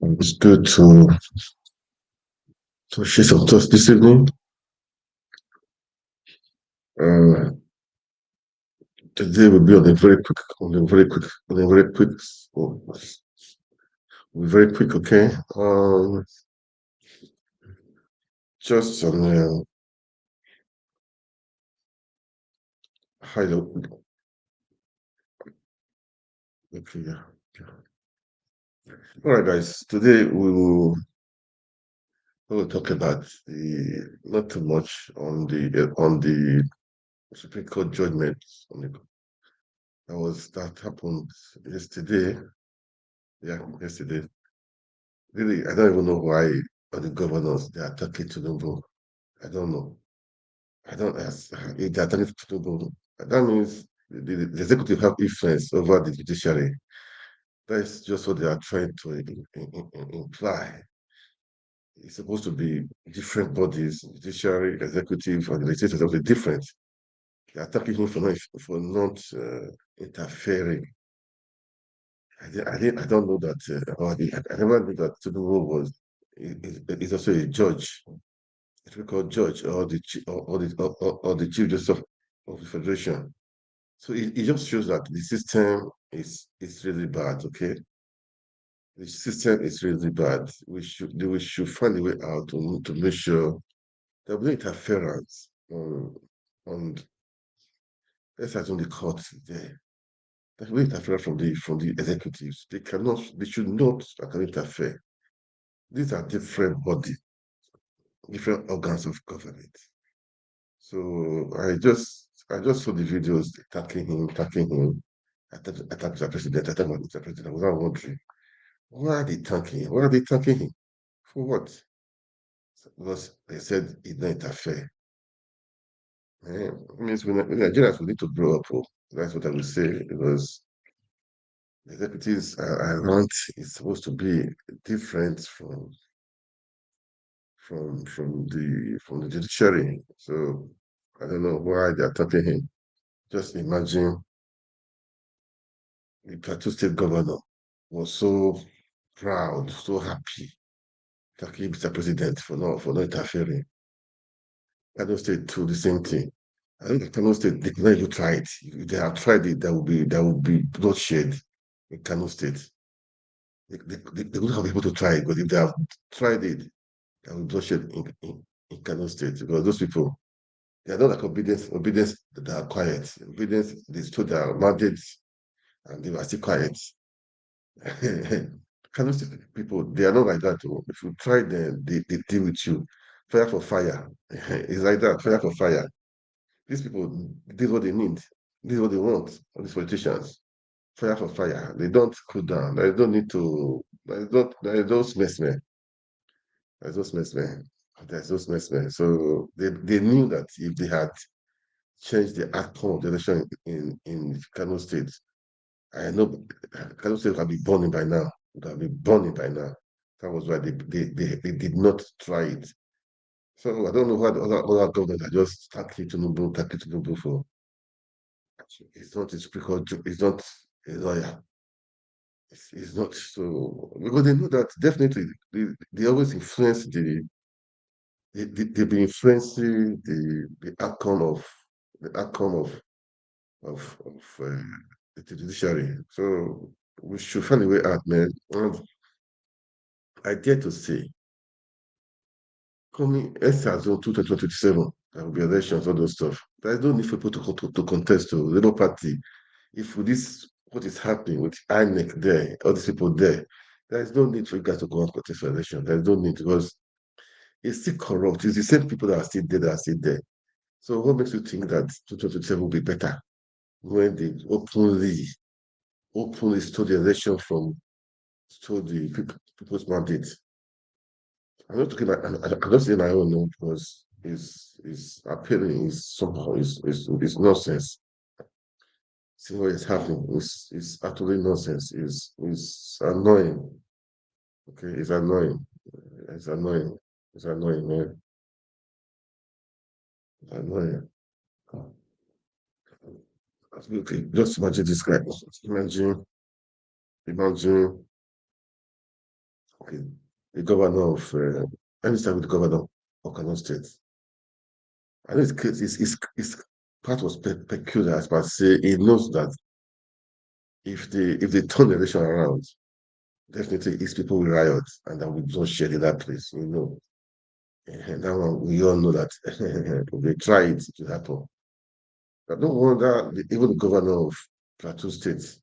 It's good to share some thoughts this evening. Uh, Today will be on a very quick, oh, very quick. Okay. Just on high level. Okay. Yeah. Yeah. All right, guys. Today we will talk about the not too much on the Supreme Court judgment that happened yesterday. Yeah, yesterday. Really, I don't even know why the governors they are attacking Tinubu. I don't know. I don't ask if they're attacking Tinubu. That means the executive have influence over the judiciary. That's just what they are trying to imply. It's supposed to be different bodies, judiciary, executive, and legislative are different. They're attacking him for not interfering. I don't know that. I never knew that Tinubu is also a judge. It we call judge or the chief justice of the federation. So it just shows that the system is really bad. Okay, the system is really bad. We should find a way out to make sure there will be no interference on let's assume the court there. There will be interference from the executives. They should not interfere. These are different bodies, different organs of government. So I just saw the videos attacking him, attack the president, attack the president. I was not wondering why are they attacking him? Why are they attacking him? For what? Because they said it not interfere. It means we Nigerians we need to grow up. Oh. That's what I would say because the executives around is supposed to be different from the judiciary. So I don't know why they're attacking him. Just imagine the Plateau State governor was so proud, so happy, thanking Mr. President for not interfering. Kano State too, the same thing. I think Kano State they could not even try it. If they have tried it, there will be bloodshed in Kano State. They wouldn't have been able to try it, but if they have tried it, there will be bloodshed in Kano State because those people they are not like obedience that are quiet. Obedience they stood their mandates and they were still quiet. Kano State people, they are not like that. Oh. If you try them, they deal with you. Fire for fire. It's like that, fire for fire. These people, this is what they need. This is what they want, all these politicians. Fire for fire. They don't cool down. There is no need to, there is no smell. There's no smell. There's no smell. So they knew that if they had changed the outcome of the election in Kano State, I know Kano State would have been burning by now. Would have been burning by now. That was why they did not try it. So I don't know why the other governments are just tackling Tinubu for. It's not a speaker, it's not a lawyer. It's not so because they know that definitely they always influence they've been influencing the outcome of the judiciary. So we should find a way out, man. And I dare to say, coming SR 2027, there will be elections, all those stuff. There is no need for people to contest to the Labour Party. If with this what is happening with INEC there, all these people there is no need for you guys to go and contest for election. There is no need because it's still corrupt. It's the same people that are still there that are still there. So what makes you think that 2027 will be better when they openly stole the election from stole the people's mandate? I'm not talking about I'm not saying my own no, because it's appealing is somehow is nonsense. See what is happening is actually nonsense. Is annoying. Okay, it's annoying. It's annoying. It's annoying, man. It's annoying. Okay, just imagine this guy. Imagine Okay, the governor of, let me start with the governor of Kano State. I know his part was peculiar, as per say, he knows that if they turn the election around, definitely his people will riot and there will be bloodshed in that place, you know. And that one, we all know that if they try it, it will happen. I don't wonder, even the governor of Plateau State,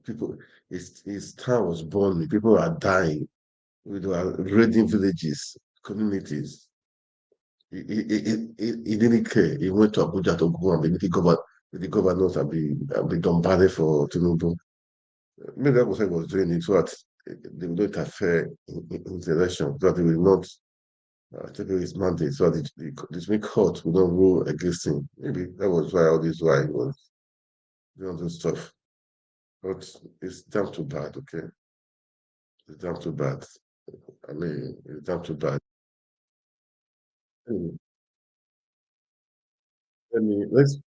people, his town was burning, people are dying, we were raiding villages, communities. He didn't care. He went to Abuja to go and be meeting the governors and be bombarded for TINUBU. Maybe that was what he was doing it so that they will not interfere in the election, so that they will not take away his mandate, so that the Supreme Court will not rule against him. Maybe that was why all this why he was doing all this stuff. But it's damn too bad, okay? It's damn too bad. I mean, it's damn too bad. Anyway, let's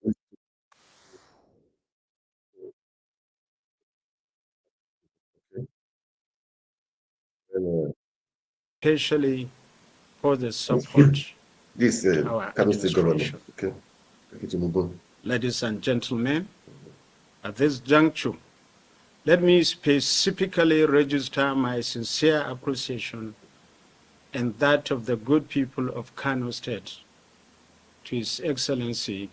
okay. And, especially for the support this to our Kano State governor, administration. okay? Thank you, Tinubu. Ladies and gentlemen, at this juncture, let me specifically register my sincere appreciation and that of the good people of Kano State to His Excellency,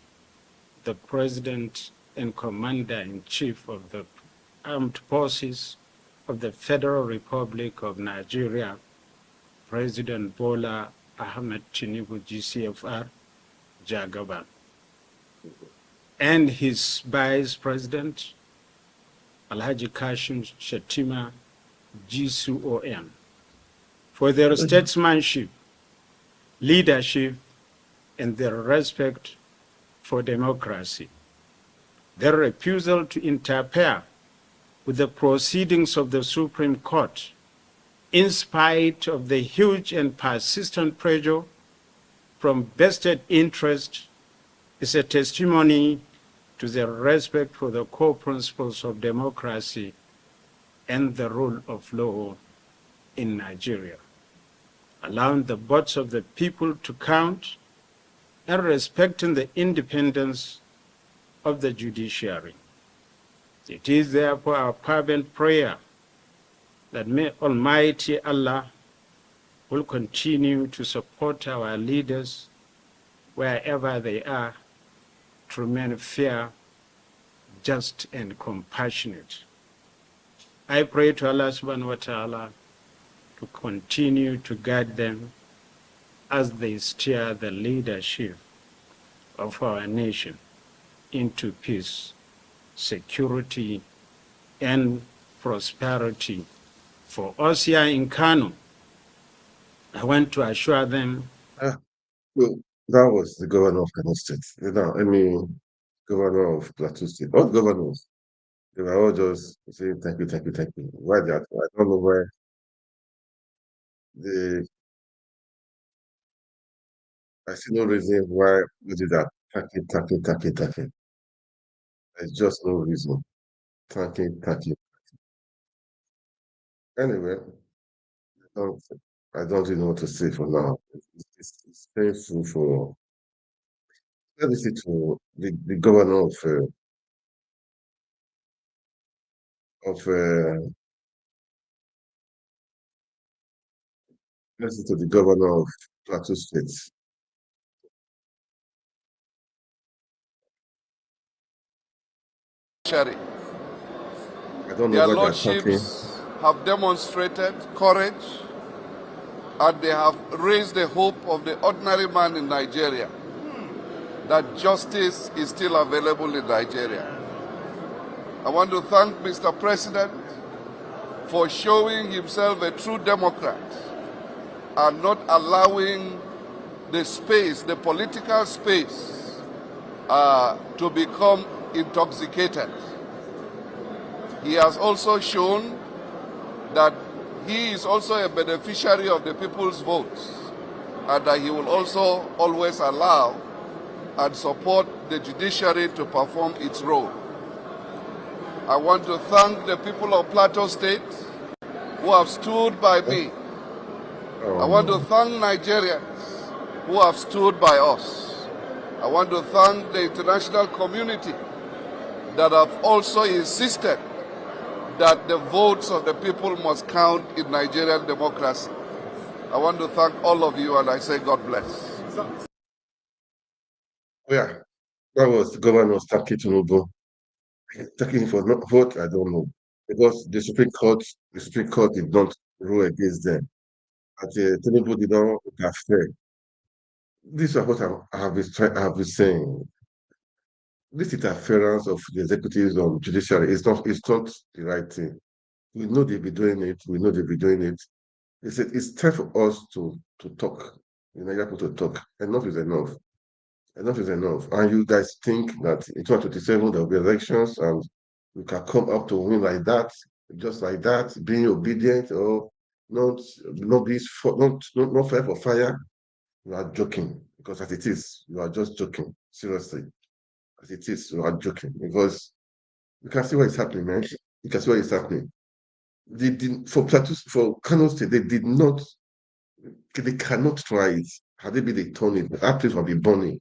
the President and Commander-in-Chief of the Armed Forces of the Federal Republic of Nigeria, President Bola Ahmed Tinubu, GCFR, Jagaban, and his Vice President, Alhaji Kashim Shettima, GCON, for their statesmanship, leadership, and their respect for democracy. Their refusal to interfere with the proceedings of the Supreme Court, in spite of the huge and persistent pressure from vested interests, is a testimony to their respect for the core principles of democracy and the rule of law in Nigeria, allowing the votes of the people to count and respecting the independence of the judiciary. It is therefore our fervent prayer that may Almighty Allah will continue to support our leaders wherever they are, to remain fair, just, and compassionate. I pray to Allah subhanahu wa ta'ala to continue to guide them as they steer the leadership of our nation into peace, security, and prosperity. For us here in Kano, I want to assure them. Well, that was the governor of Kano State. Now, I mean, governor of Plateau State. All governors, they were all just saying thank you, thank you, thank you. Why that? I don't know why they. I see no reason why we did that. Thank you, thank you, thank you, thank you. There's just no reason. Thank you, thank you. Anyway, I don't, I don't even know what to say for now. It's painful for. Let me say to the governor of let's say to the governor of Plateau State. Cherry. I don't know Their why they are talking. lordships have demonstrated courage and they have raised the hope of the ordinary man in Nigeria that justice is still available in Nigeria. I want to thank Mr. President for showing himself a true Democrat and not allowing the space, the political space, to become intoxicated. He has also shown that he is also a beneficiary of the people's votes and that he will also always allow and support the judiciary to perform its role. I want to thank the people of Plateau State who have stood by me I want to Um, thank Nigerians who have stood by us. I want to thank the international community that have also insisted that the votes of the people must count in Nigerian democracy. I want to thank all of you and I say God bless. yeah, that was Governor TINUBU. Taking for not vote, I don't know. Because the Supreme Court did not rule against them. But Tinubu did not interfere. This is what I have been saying. This interference of the executives on judiciary is not the right thing. We know they'll be doing it. We know they'll be doing it. It's time for us to talk. You know, you have to talk. Enough is enough. Enough is enough. And you guys think that in 2027 there will be elections and you can come up to win like that, just like that, being obedient or not be not fire for fire. You are joking because as it is, you are just joking. Seriously, as it is, you are joking because you can see what is happening, man. You can see what is happening. They did for Kano State. They cannot try it. Had they been they turn it, that place will be burning.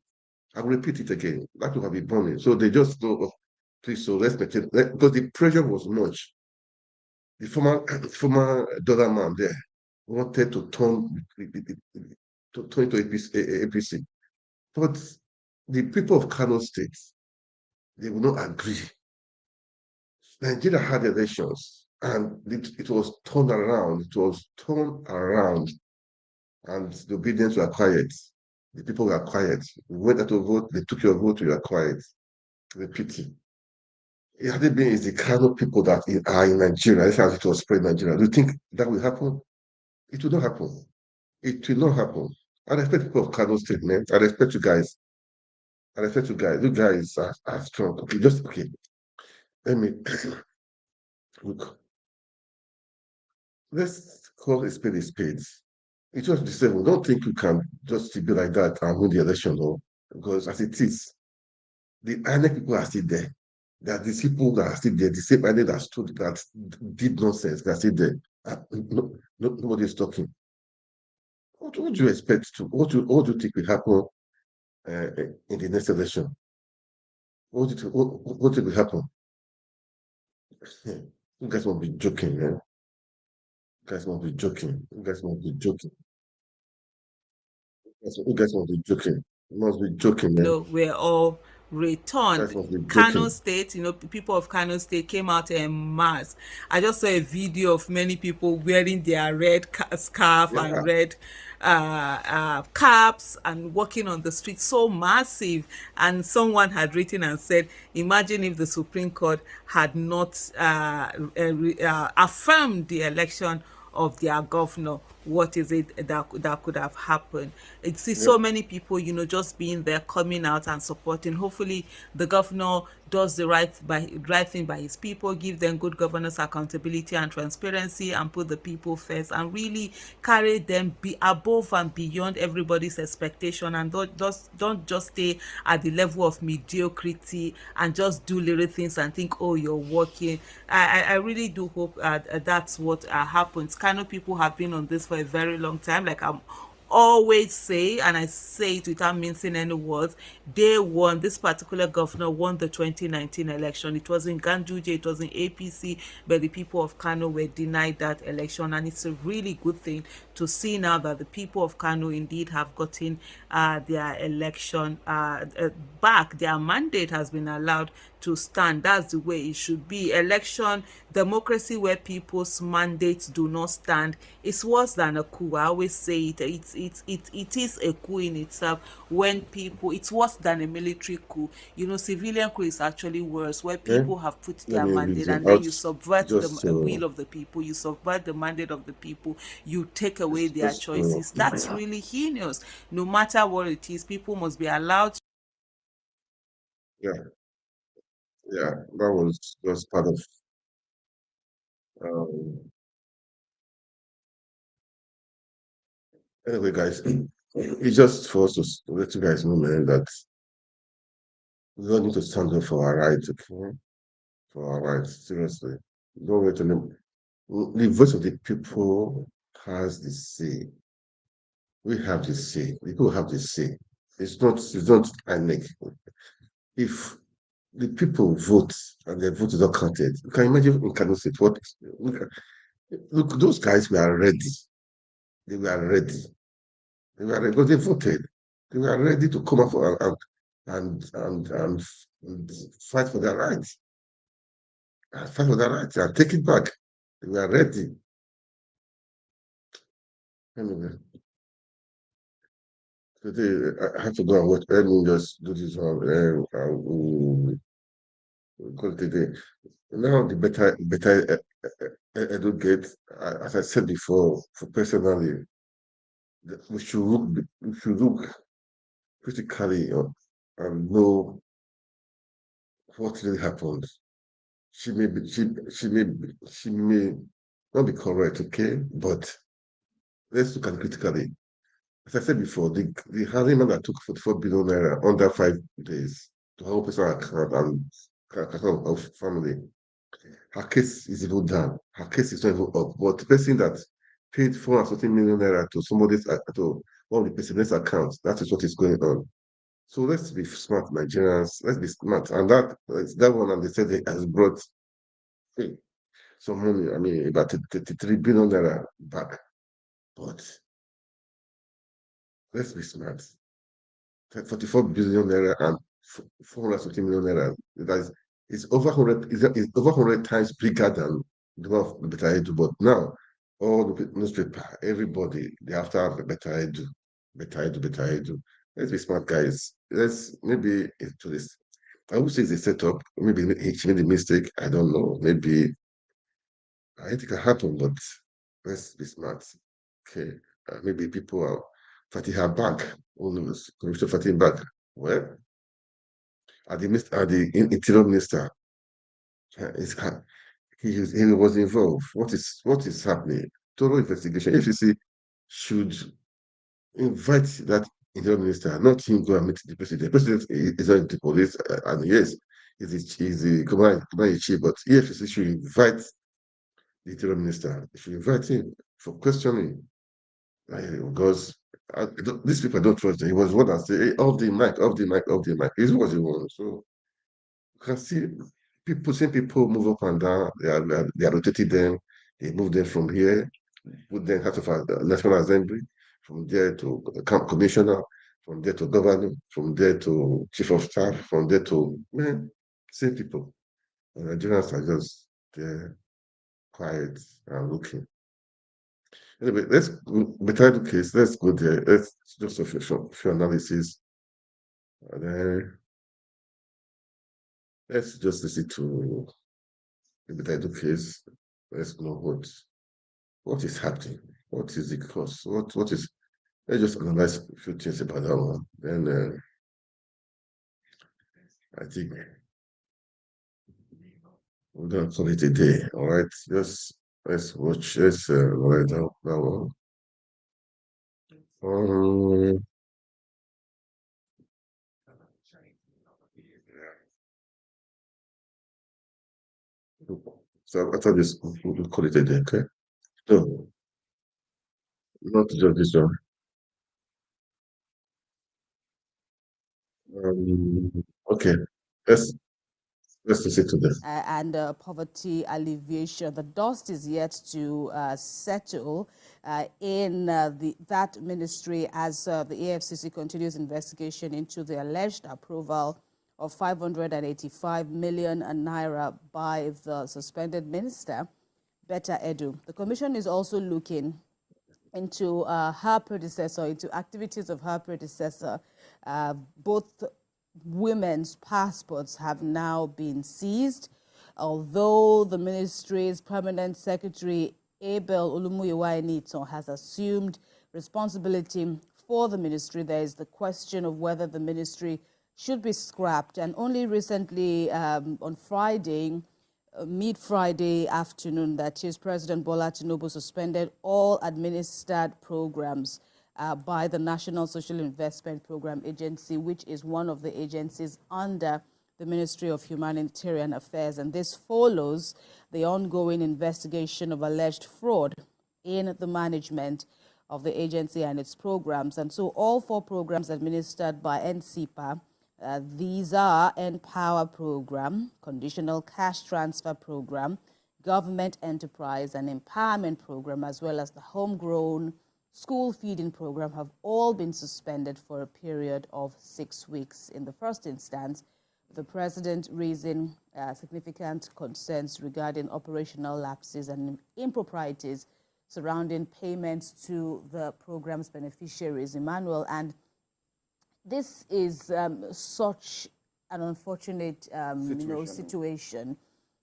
I will repeat it again. That will be burning. So they just know, oh, please, so let's maintain because the pressure was much. The former dollar man there wanted to turn to APC. But the people of Kano State, they will not agree. Nigeria had elections and it was turned around. It was turned around and the obedience were quiet. The people were quiet. We went out to vote, they took your vote, you were quiet. The pity. It had been is the kind of people that are in Nigeria, this as it was spread in Nigeria. Do you think that will happen? It will not happen. It will not happen. I respect people of Kano State, man. I respect you guys. I respect you guys. You guys are strong. Okay, just okay. Let me look. Let's call a spade a spade. It was the same. Don't think you can just be like that and win the election, no. Because as it is, the INEC people are still there. There are these people that are still there. The same INEC that stood that did nonsense, that are still there. Nobody is talking. What do you expect to? What do you think will happen in the next election? What do you think will happen? You guys won't be joking, man. You guys won't be joking. You guys won't be joking. You guys won't be joking. You must be joking, man. were all You guys returned. must be Kano joking. State, people of Kano State came out en masse. I just saw a video of many people wearing their red scarf and Yeah. red caps and walking on the street, so massive. And someone had written and said, imagine if the Supreme Court had not affirmed the election of their governor, what is it that could have happened? It's Yeah. so many people, just being there, coming out and supporting. Hopefully the governor does the right thing by his people, give them good governance, accountability and transparency, and put the people first, and really carry them be above and beyond everybody's expectation, and don't just stay at the level of mediocrity and just do little things and think, oh, you're working. I really do hope that's what happens. Kind of people have been on this for a very long time. Like I'm always say, and I say it without mincing any words, they won. This particular governor won the 2019 election. It was in Ganduje, it was in APC, but the people of Kano were denied that election, and it's a really good thing to see now that the people of Kano indeed have gotten their election back. Their mandate has been allowed to stand. That's the way it should be. Election democracy where people's mandates do not stand is worse than a coup. I always say it. It is a coup in itself when people. It's worse than a military coup. Civilian coup is actually worse, where Yeah. people have put Let their me read mandate them and then out you subvert the just will of the people. You subvert the mandate of the people. You take away their just choices. That's really heinous. No matter what it is, people must be allowed. yeah, yeah. That was just part of um anyway, guys. It's just for us to let you guys know, man, that we all need to stand up for our rights, okay? For our rights, seriously. Don't wait to them. The voice of the people has the say. We have the say. People have the say. It's not INEC. If the people vote and their vote is not counted, you can imagine in Kano State what look, those guys were ready. They were ready. They were ready because they voted. They were ready to come up and fight for their rights. And fight for their rights and take it back. They were ready. Anyway, today I have to go and watch. Let me just do this one. Because today now the better educate. As I said before, for personally, we should look critically and know what really happened. She may not be correct, okay, but let's look at it critically. As I said before, the Harriman that took 44 billion naira under 5 days to help personal account and account of family, her case is even down. Her case is not even up. But the person that paid 440 million naira to somebody's to one of the person's accounts, that is what is going on. So let's be smart, Nigerians. Let's be smart. And that one, and they said it has brought some money. I mean, about 33 billion naira back. But let's be smart. 44 billion naira and 440 million naira. That is, it's over 100. It's over 100 times bigger than the one of the better edu. But now, all the newspaper, everybody, they have to have a better edu, better edu, better edu. Let's be smart, guys. Let's maybe into this. I would say it's a setup. Maybe she made a mistake. I don't know. Maybe I think it can happen, but let's be smart. Okay. Maybe people are fighting her back. Who knows? Commissioner fighting back. Well, interior minister, is he was involved. What is happening? Total investigation. FCC should invite that interior minister, not him go and meet the president. The president is not the police, and yes, he's the commander in chief, but EFCC should invite the interior minister. They should invite him for questioning. Because these people don't trust him. He was one that said, hey, off the mic, off the mic, off the mic. This was the one. So you can see seeing people move up and down. They are rotating them. They move them from here, put them out of the National Assembly, from there to commissioner, from there to governor, from there to chief of staff, from there to same people. And Nigerians are just there, quiet and looking. Anyway, let's better the case. Let's go there. Let's just a few analysis. And then let's just listen to the better case. Let's know what is happening. What is the cause? What is? Let's just analyze a few things about that one. Then I think we're gonna call it a day. All right. Just let's watch. Let's write down that one. Um, so I thought this we'll call it a day. Okay. No, not just this one. Okay. Let's let's listen to this. And poverty alleviation. The dust is yet to settle in that ministry as the AFCC continues investigation into the alleged approval of 585 million naira by the suspended minister, Betta Edu. The commission is also looking into her predecessor, into activities of her predecessor. Both women's passports have now been seized, although the ministry's permanent secretary, Abel Olumuyiwa has assumed responsibility for the ministry. There is the question of whether the ministry should be scrapped. And only recently, on Friday, mid-Friday afternoon, that is, President Bola TINUBU suspended all administered programs by the National Social Investment Program Agency, which is one of the agencies under the Ministry of Humanitarian Affairs. And this follows the ongoing investigation of alleged fraud in the management of the agency and its programs. And so all 4 programs administered by NCPA, these are Empower Program, Conditional Cash Transfer Program, Government Enterprise and Empowerment Program, as well as the Homegrown School Feeding Program, have all been suspended for a period of 6 weeks. In the first instance, the President raising significant concerns regarding operational lapses and improprieties surrounding payments to the program's beneficiaries, Emmanuel. And this is such an unfortunate situation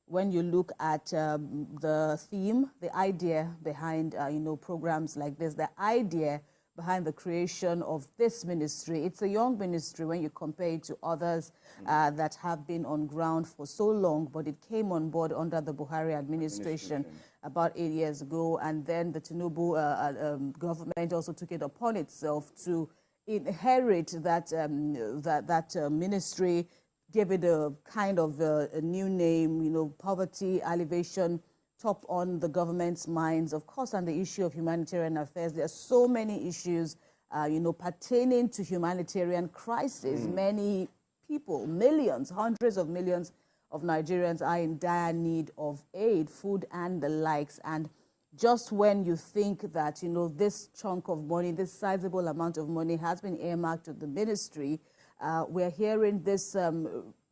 when you look at the theme, the idea behind programs like this, the idea behind the creation of this ministry. It's a young ministry when you compare it to others that have been on ground for so long, but it came on board under the Buhari administration about 8 years ago, and then the TINUBU government also took it upon itself to inherit that ministry, gave it a kind of a new name, poverty alleviation, top on the government's minds, of course, and the issue of humanitarian affairs. There are so many issues, pertaining to humanitarian crisis. Many people, millions, hundreds of millions of Nigerians are in dire need of aid, food and the likes. And just when you think that, this chunk of money, this sizable amount of money has been earmarked to the ministry, we're hearing this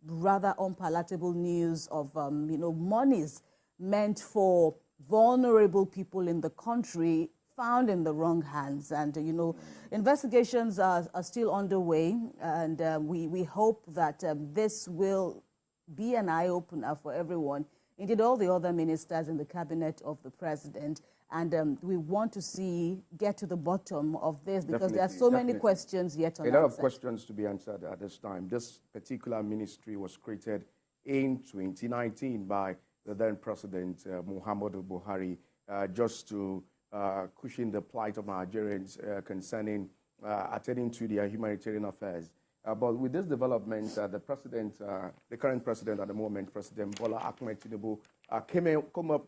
rather unpalatable news of, monies meant for vulnerable people in the country found in the wrong hands. And, investigations are still underway, and we hope that this will be an eye-opener for everyone, indeed all the other ministers in the cabinet of the president. And we want to get to the bottom of this, because there are so many questions yet unanswered. A lot of questions to be answered at this time. This particular ministry was created in 2019 by the then President Muhammadu Buhari, just to cushion the plight of Nigerians concerning attending to their humanitarian affairs. But with this development, the current president at the moment, President Bola Ahmed Tinubu,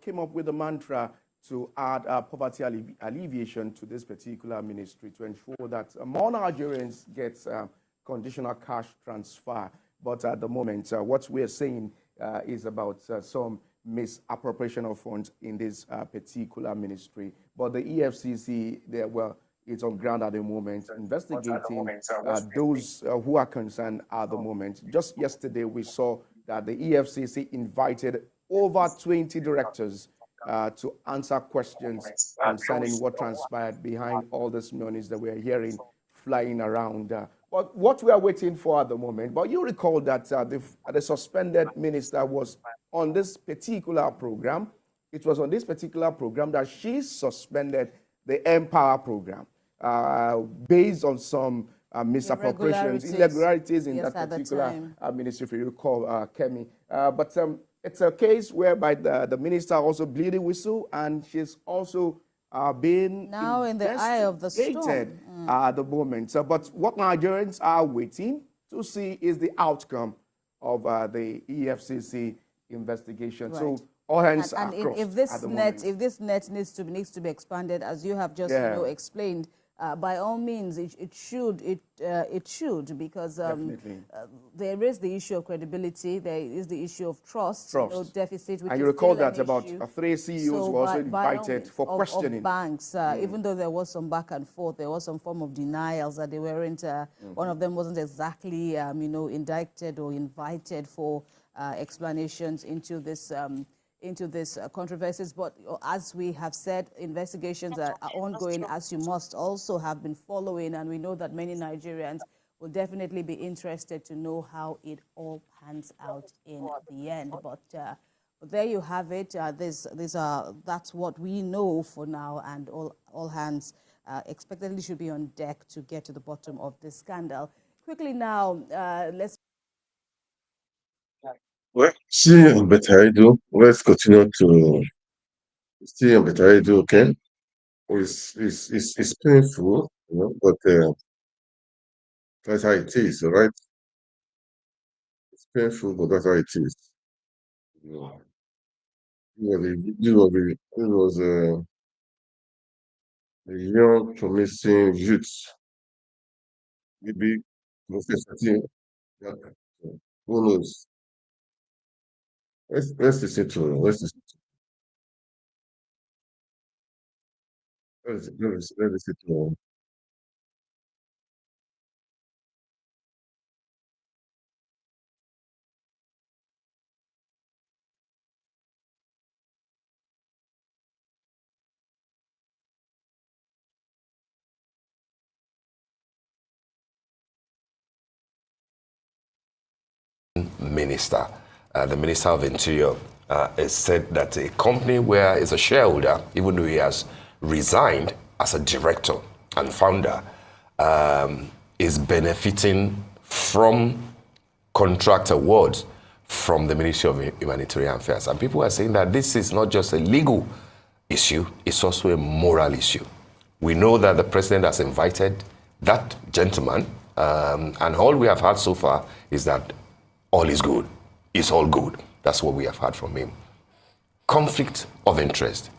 came up with a mantra to add poverty alleviation to this particular ministry to ensure that more Nigerians get conditional cash transfer. But at the moment, what we're saying is about some misappropriation of funds in this particular ministry. But the EFCC, it's on ground at the moment, investigating those who are concerned at the moment. Just yesterday, we saw that the EFCC invited over 20 directors to answer questions concerning what transpired behind all these monies that we're hearing flying around. But what we are waiting for at the moment, but you recall that the suspended minister was on this particular program. It was on this particular program that she suspended the Empower program based on some misappropriations, irregularities in that particular ministry, if you recall, Kemi. But it's a case whereby the minister also blew the whistle, and she's also been now in the eye of the storm at the moment. But what Nigerians are waiting to see is the outcome of the EFCC investigation. Right. So all hands are crossed if this net needs to be expanded, as you have just explained, by all means, it should, because there is the issue of credibility, there is the issue of trust. Deficit. Which and you recall that about 3 CEOs were also invited for questioning. Of banks, even though there was some back and forth, there was some form of denials that they weren't. One of them wasn't exactly, indicted or invited for explanations into this. Controversies, but as we have said, investigations are ongoing, as you must also have been following, and we know that many Nigerians will definitely be interested to know how it all pans out in the end. But there you have it. That's what we know for now, and all hands expectedly should be on deck to get to the bottom of this scandal. Quickly now, let's. Well, see on Betarido, let's continue to see on Betarido, okay? It's painful, but that's how it is, all right? It's painful, but that's how it is. It was a young, promising youth, maybe Professor Tim, who knows? Let's listen to let's listen to Minister, the Minister of Interior, has said that a company where is a shareholder, even though he has resigned as a director and founder, is benefiting from contract awards from the Ministry of Humanitarian Affairs. And people are saying that this is not just a legal issue, it's also a moral issue. We know that the president has invited that gentleman, and all we have heard so far is that all is good. It's all good. That's what we have heard from him. Conflict of interest.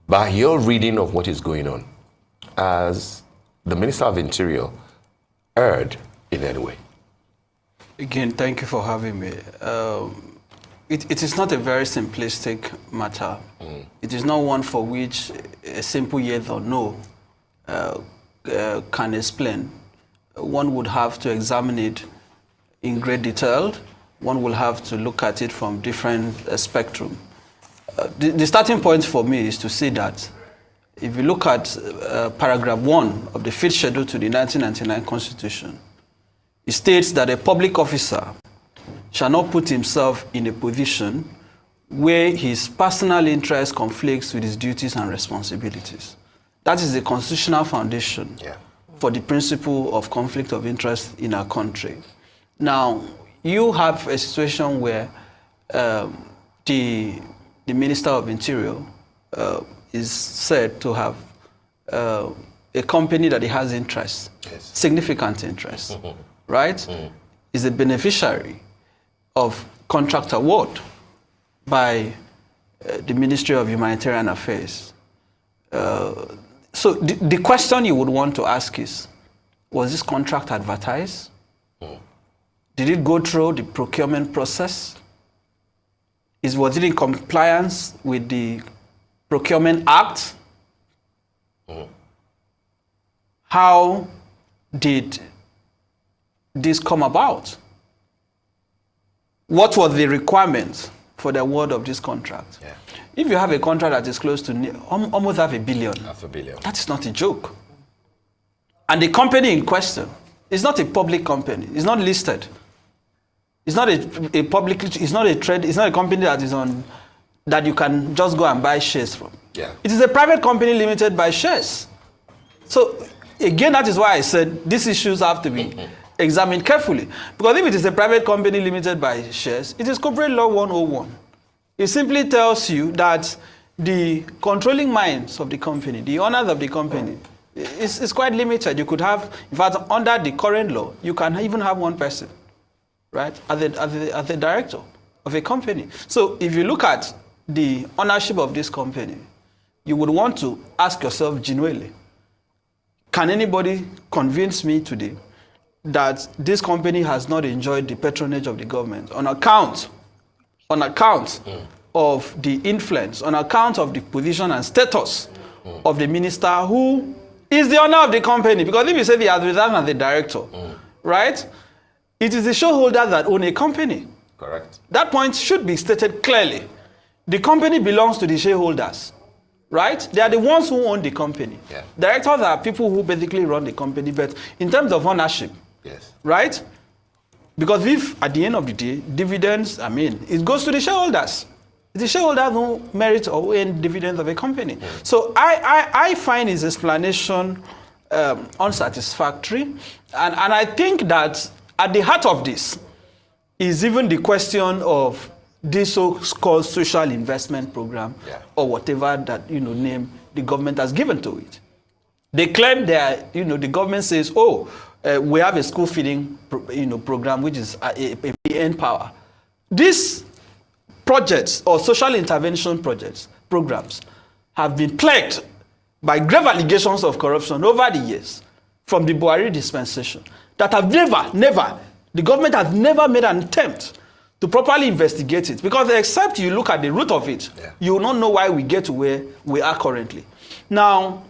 By your reading of what is going on, as the Minister of Interior erred in any way? Again, thank you for having me. It is not a very simplistic matter. It is not one for which a simple yes or no can explain. One would have to examine it in great detail. One will have to look at it from different spectrum. The starting point for me is to say that if you look at paragraph 1 of the 5th schedule to the 1999 Constitution, it states that a public officer shall not put himself in a position where his personal interest conflicts with his duties and responsibilities. That is the constitutional foundation for the principle of conflict of interest in our country. Now, you have a situation where the Minister of Interior is said to have a company that he has interest, significant interest, right? Is a beneficiary of contract award by the Ministry of Humanitarian Affairs. So the question you would want to ask is, was this contract advertised? Did it go through the procurement process? Was it in compliance with the Procurement Act? How did this come about? What were the requirements for the award of this contract? If you have a contract that is close to almost $500 million, that is not a joke. And the company in question is not a public company. It's not listed. It's not a public. It's not a trade. It's not a company that is on that you can just go and buy shares from. It is a private company limited by shares. So again, that is why I said these issues have to be examined carefully. Because if it is a private company limited by shares, it is Corporate Law 101. It simply tells you that the controlling minds of the company, the owners of the company, is quite limited. You could have, in fact, under the current law, you can even have one person, right, as the director of a company. So if you look at the ownership of this company, you would want to ask yourself genuinely, can anybody convince me today that this company has not enjoyed the patronage of the government on account of the influence, on account of the position and status of the minister who is the owner of the company? Because if you say the advisor and the director, right, it is the shareholders that own a company. Correct. That point should be stated clearly. The company belongs to the shareholders, right? They are the ones who own the company. Directors are people who basically run the company, but in terms of ownership, right? Because if at the end of the day, dividends, it goes to the shareholders. It's the shareholders who merit or earn dividends of a company. So I find his explanation unsatisfactory. And I think that at the heart of this is even the question of this so-called social investment program or whatever that, name the government has given to it. They claim that, the government says, we have a school feeding, program, which is a PN power. These projects or social intervention programs have been plagued by grave allegations of corruption over the years from the Buhari dispensation that have never, the government has never made an attempt to properly investigate it. Because except you look at the root of it, you will not know why we get to where we are currently. Now,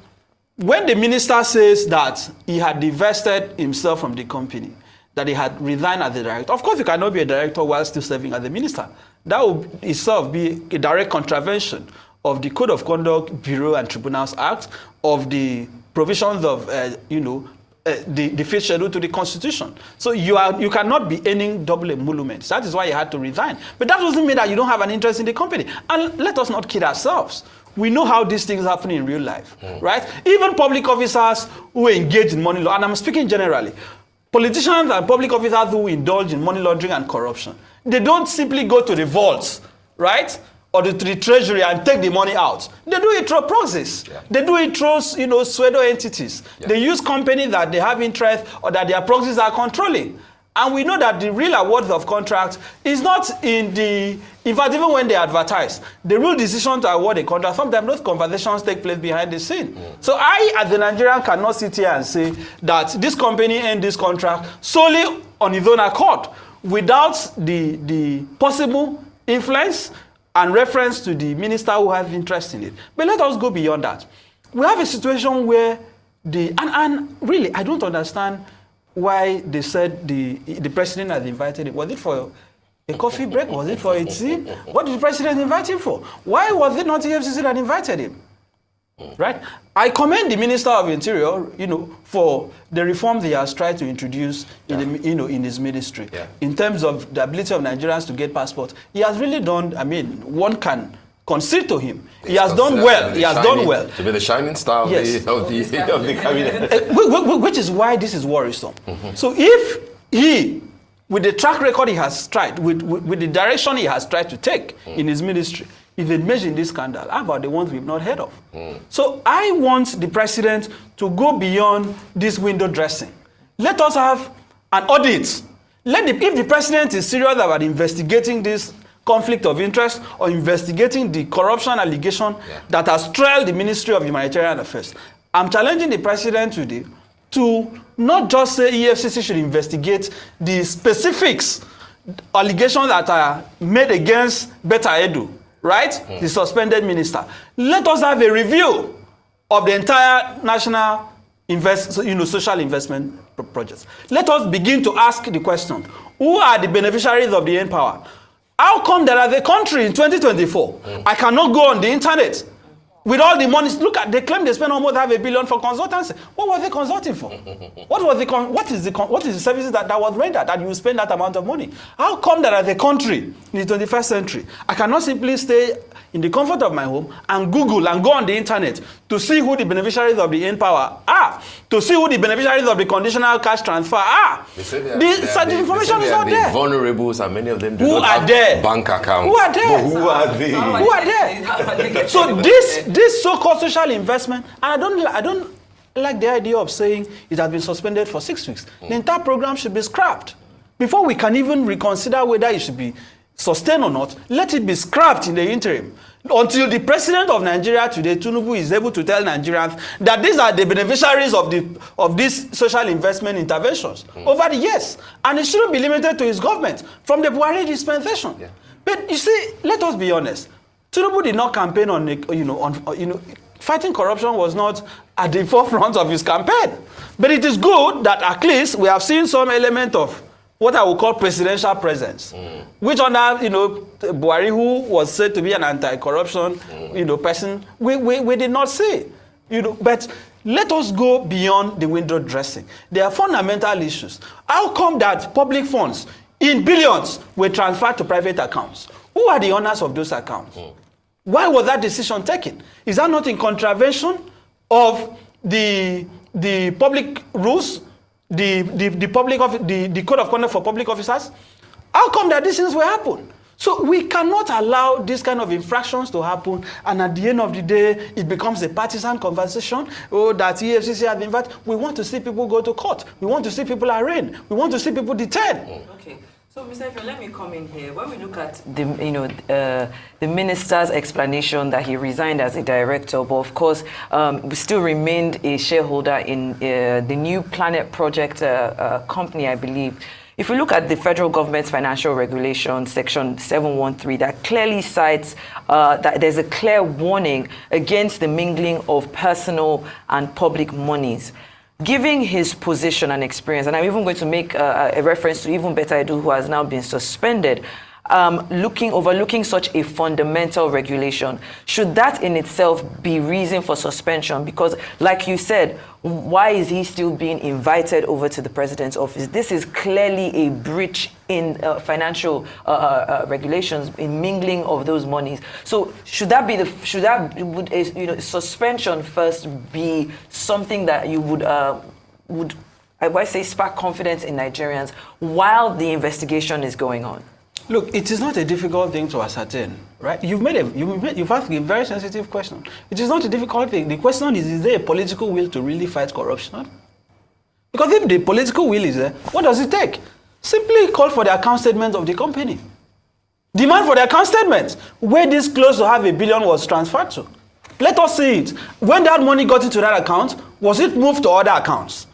when the minister says that he had divested himself from the company, that he had resigned as a director, of course you cannot be a director while still serving as a minister. That would itself be a direct contravention of the Code of Conduct, Bureau and Tribunals Act, of the provisions of, the fifth schedule to the Constitution. So you cannot be earning double emoluments. That is why you had to resign. But that doesn't mean that you don't have an interest in the company. And let us not kid ourselves. We know how these things happen in real life, right? Even public officers who engage in money laundering, and I'm speaking generally, politicians and public officers who indulge in money laundering and corruption, they don't simply go to the vaults, right? Or to the treasury and take the money out. They do it through proxies. Yeah. They do it through, pseudo entities. Yeah. They use companies that they have interest or that their proxies are controlling. And we know that the real awards of contracts is not in the, in fact, even when they advertise, the real decision to award a contract, sometimes those conversations take place behind the scene. So I, as a Nigerian, cannot sit here and say that this company earned this contract solely on its own accord without the possible influence and reference to the minister who has interest in it. But let us go beyond that. We have a situation where and really, I don't understand why they said the president had invited him. Was it for a coffee break? Was it for a tea? What did the president invite him for? Why was it not EFCC that invited him? Right? I commend the Minister of Interior, for the reforms he has tried to introduce in his ministry. Yeah. In terms of the ability of Nigerians to get passports, he has really done. I mean, one can concede to him. He has done well. He has done well. To be the shining star of the cabinet. Which is why this is worrisome. So if he, with the track record he has tried, with the direction he has tried to take in his ministry, if they mention this scandal, how about the ones we've not heard of? So I want the president to go beyond this window dressing. Let us have an audit. If the president is serious about investigating this conflict of interest or investigating the corruption allegation that has trailed the Ministry of Humanitarian Affairs, I'm challenging the president today to not just say EFCC should investigate the specifics, allegations that are made against Betta Edu, right? The suspended minister. Let us have a review of the entire national social investment projects. Let us begin to ask the question, who are the beneficiaries of the N-Power? How come that as a country in 2024, I cannot go on the internet with all the money? Look at, they claim they spent almost $500 billion for consultancy. What was they consulting for? What is the services that was rendered that you spend that amount of money? How come that as a country in the 21st century, I cannot simply stay in the comfort of my home and Google and go on the internet to see who the beneficiaries of the N-Power are, to see who the beneficiaries of the conditional cash transfer are? The information is not there. Vulnerables, and many of them do not have bank accounts. Who are there? But who are they? Who are there? So this so-called social investment, and I don't like the idea of saying it has been suspended for 6 weeks. The entire program should be scrapped. Before we can even reconsider whether it should be sustained or not, let it be scrapped in the interim. Until the president of Nigeria today, TINUBU, is able to tell Nigerians that these are the beneficiaries of these social investment interventions over the years. And it shouldn't be limited to his government from the Buhari dispensation. Yeah. But you see, let us be honest. TINUBU did not campaign on fighting corruption was not at the forefront of his campaign. But it is good that at least we have seen some element of what I would call presidential presence, which under Buhari, who was said to be an anti-corruption person, we did not see. But let us go beyond the window dressing. There are fundamental issues. How come that public funds in billions were transferred to private accounts? Who are the owners of those accounts? Why was that decision taken? Is that not in contravention of the public rules, the code of conduct for public officers? How come that these things will happen? So we cannot allow this kind of infractions to happen, and at the end of the day, it becomes a partisan conversation. Oh, that EFCC has invited. We want to see people go to court. We want to see people arraigned. We want to see people detained. Okay. So, Mr. Efron, let me come in here. When we look at the minister's explanation that he resigned as a director, but of course, still remained a shareholder in the New Planet Project company, I believe. If we look at the federal government's financial regulation, section 713, that clearly cites that there's a clear warning against the mingling of personal and public monies. Given his position and experience, and I'm even going to make a reference to even Betta Edu, who has now been suspended, overlooking such a fundamental regulation, should that in itself be reason for suspension? Because, like you said, why is he still being invited over to the president's office? This is clearly a breach in financial regulations, in mingling of those monies. So, should suspension first be something that you would I say spark confidence in Nigerians while the investigation is going on? Look, it is not a difficult thing to ascertain, right? You've asked a very sensitive question. It is not a difficult thing. The question is there a political will to really fight corruption? Because if the political will is there, what does it take? Simply call for the account statement of the company. Demand for the account statement, where this close to $500 million was transferred to. Let us see it. When that money got into that account, was it moved to other accounts?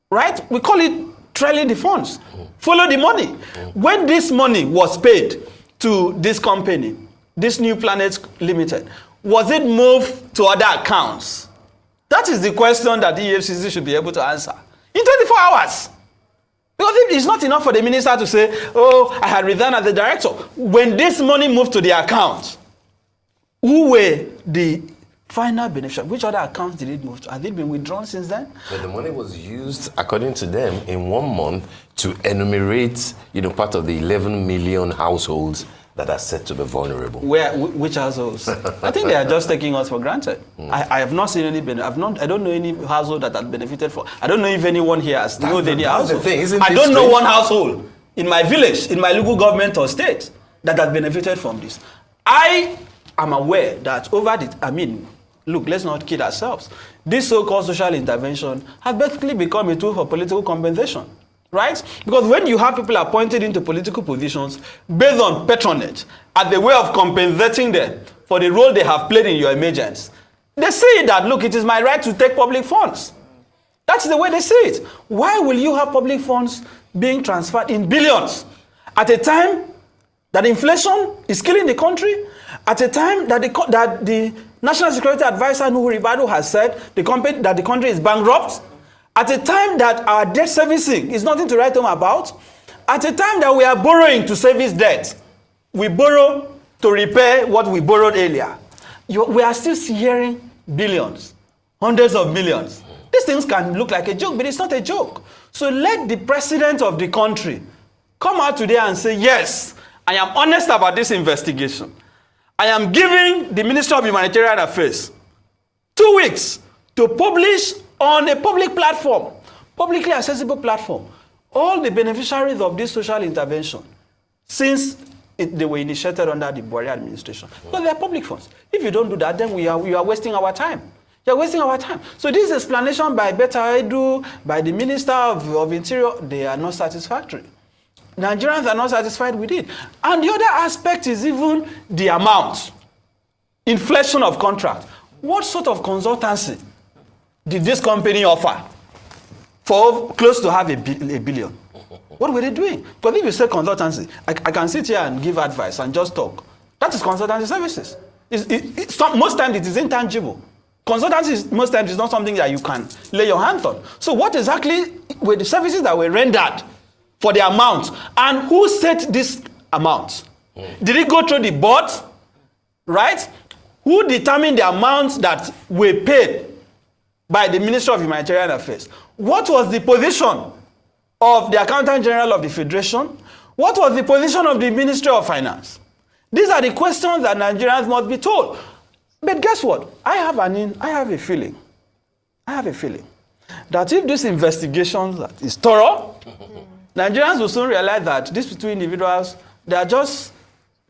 Right? We call it trailing the funds. Follow the money. When this money was paid to this company, this New Planet Limited, was it moved to other accounts? That is the question that the EFCC should be able to answer in 24 hours. Because it's not enough for the minister to say, oh, I had resigned as the director. When this money moved to the account, who were the final beneficiary? Which other accounts did it move to? Has it been withdrawn since then? But the money was used, according to them, in 1 month to enumerate, part of the 11 million households that are said to be vulnerable. Which households? I think they are just taking us for granted. I have not seen any I don't know any household that has benefited from. I don't know if anyone here has known any household. I don't know one household in my village, in my local government or state that has benefited from this. I am aware that look, let's not kid ourselves. This so-called social intervention has basically become a tool for political compensation, right? Because when you have people appointed into political positions based on patronage as a way of compensating them for the role they have played in your emergence, they see that, look, it is my right to take public funds. That's the way they see it. Why will you have public funds being transferred in billions at a time that inflation is killing the country, at a time that the National Security Advisor Nuhu Ribadu has said that the country is bankrupt, at a time that our debt servicing is nothing to write home about, at a time that we are borrowing to service debt? We borrow to repair what we borrowed earlier. We are still hearing billions, hundreds of millions. These things can look like a joke, but it's not a joke. So let the president of the country come out today and say, yes, I am honest about this investigation. I am giving the Minister of Humanitarian Affairs 2 weeks to publish on a public platform, publicly accessible platform, all the beneficiaries of this social intervention since they were initiated under the Buhari administration. Because they are public funds. If you don't do that, then you are wasting our time. You're wasting our time. So this explanation by Betta Edu, by the Minister of Interior, they are not satisfactory. Nigerians are not satisfied with it. And the other aspect is even the amount. Inflation of contract. What sort of consultancy did this company offer for close to $500 million? What were they doing? Because if you say consultancy, I can sit here and give advice and just talk. That is consultancy services. Most times it is intangible. Consultancy most times is not something that you can lay your hands on. So what exactly were the services that were rendered for the amount? And who set this amount? Did it go through the board? Right? Who determined the amounts that were paid by the Ministry of Humanitarian Affairs? What was the position of the Accountant General of the Federation? What was the position of the Ministry of Finance? These are the questions that Nigerians must be told. But guess what? I have a feeling that if this investigation is thorough, Nigerians will soon realize that these two individuals, they are just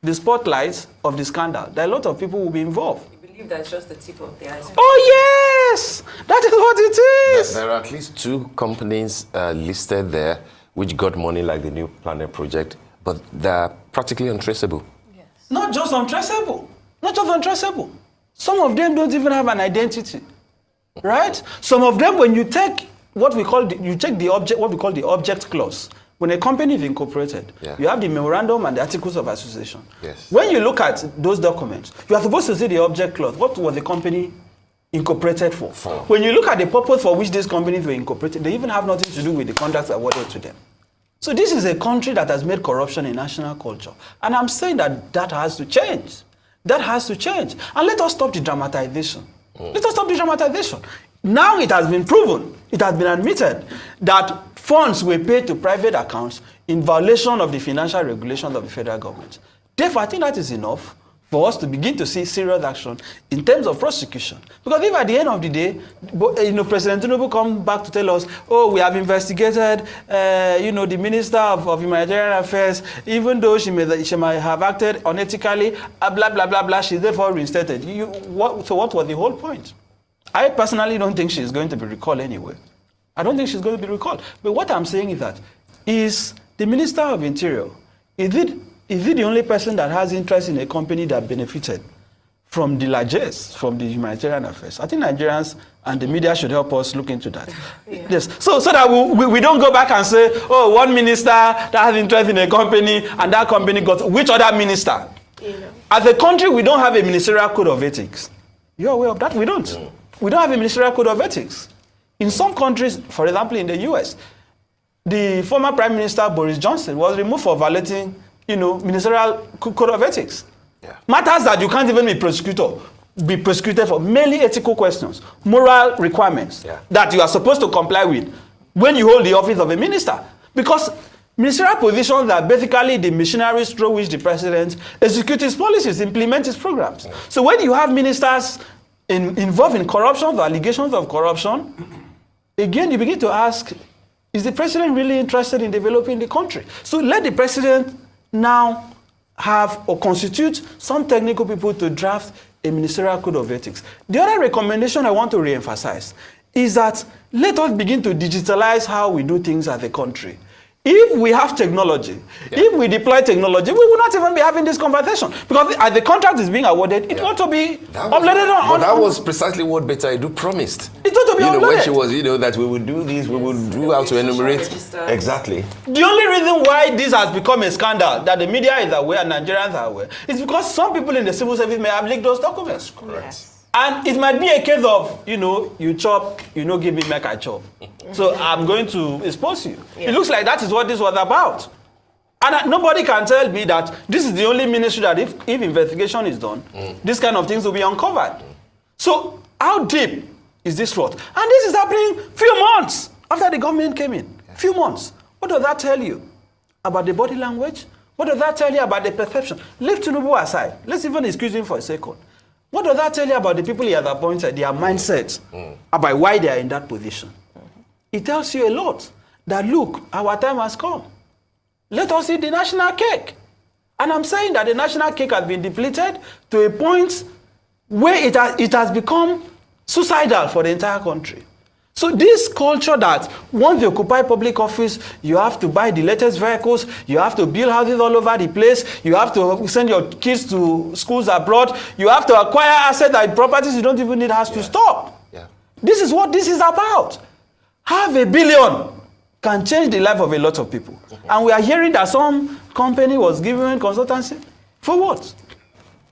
the spotlight of the scandal. There are a lot of people who will be involved. You believe that's just the tip of the iceberg? Oh yes! That is what it is! There are at least 2 companies listed there which got money like the New Planet project, but they're practically untraceable. Yes. Not just untraceable. Not just untraceable. Some of them don't even have an identity, right? Some of them, when you take what we call what we call the object clause. When a company is incorporated, you have the memorandum and the articles of association. Yes. When you look at those documents, you are supposed to see the object clause. What was the company incorporated for? When you look at the purpose for which these companies were incorporated, they even have nothing to do with the contracts awarded to them. So this is a country that has made corruption a national culture. And I'm saying that has to change. That has to change. And let us stop the dramatization. Let us stop the dramatization. Now it has been proven, it has been admitted that funds were paid to private accounts in violation of the financial regulations of the federal government. Therefore, I think that is enough for us to begin to see serious action in terms of prosecution. Because if at the end of the day, President Tinubu comes back to tell us, oh, we have investigated, the Minister of Humanitarian Affairs, even though she might have acted unethically, blah, blah, blah, blah, she's therefore reinstated. So what was the whole point? I personally don't think she's going to be recalled anyway. I don't think she's going to be recalled. But what I'm saying is that, is the Minister of Interior, is it the only person that has interest in a company that benefited from the largesse, from the humanitarian affairs? I think Nigerians and the media should help us look into that. Yes. So that we don't go back and say, oh, one minister that has interest in a company and that company got, which other minister? As a country, we don't have a ministerial code of ethics. You're aware of that? We don't. We don't have a ministerial code of ethics. In some countries, for example, in the US, the former Prime Minister Boris Johnson was removed for violating, ministerial code of ethics. Matters that you can't even be prosecuted for, merely ethical questions, moral requirements that you are supposed to comply with when you hold the office of a minister. Because ministerial positions are basically the machineries through which the president executes his policies, implements his programs. So when you have ministers involved in corruption, or allegations of corruption, again, you begin to ask, is the president really interested in developing the country? So let the president now have or constitute some technical people to draft a ministerial code of ethics. The other recommendation I want to re-emphasize is that let us begin to digitalize how we do things as a country. If we have technology, if we deploy technology, we will not even be having this conversation. Because as the contract is being awarded, it ought to be uploaded on. But that was precisely what Beta Edu promised. It ought to be uploaded. When she was, that we will do this, we will do how to enumerate. Exactly. The only reason why this has become a scandal, that the media is aware and Nigerians are aware, is because some people in the civil service may have leaked those documents. Correct. Yes. And it might be a case of, you chop, give me, make I chop. So I'm going to expose you. Yeah. It looks like that is what this was about. And nobody can tell me that this is the only ministry that if investigation is done, this kind of things will be uncovered. So how deep is this fraud? And this is happening few months after the government came in. Few months. What does that tell you about the body language? What does that tell you about the perception? Leave TINUBU aside. Let's even excuse him for a second. What does that tell you about the people he has appointed, their mindset, about why they are in that position? It tells you a lot that, look, our time has come. Let us eat the national cake. And I'm saying that the national cake has been depleted to a point where it has become suicidal for the entire country. So this culture that once you occupy public office, you have to buy the latest vehicles, you have to build houses all over the place, you have to send your kids to schools abroad, you have to acquire assets and properties you don't even need has to stop. Yeah. This is what this is about. $500 million can change the life of a lot of people. And we are hearing that some company was giving consultancy. For what?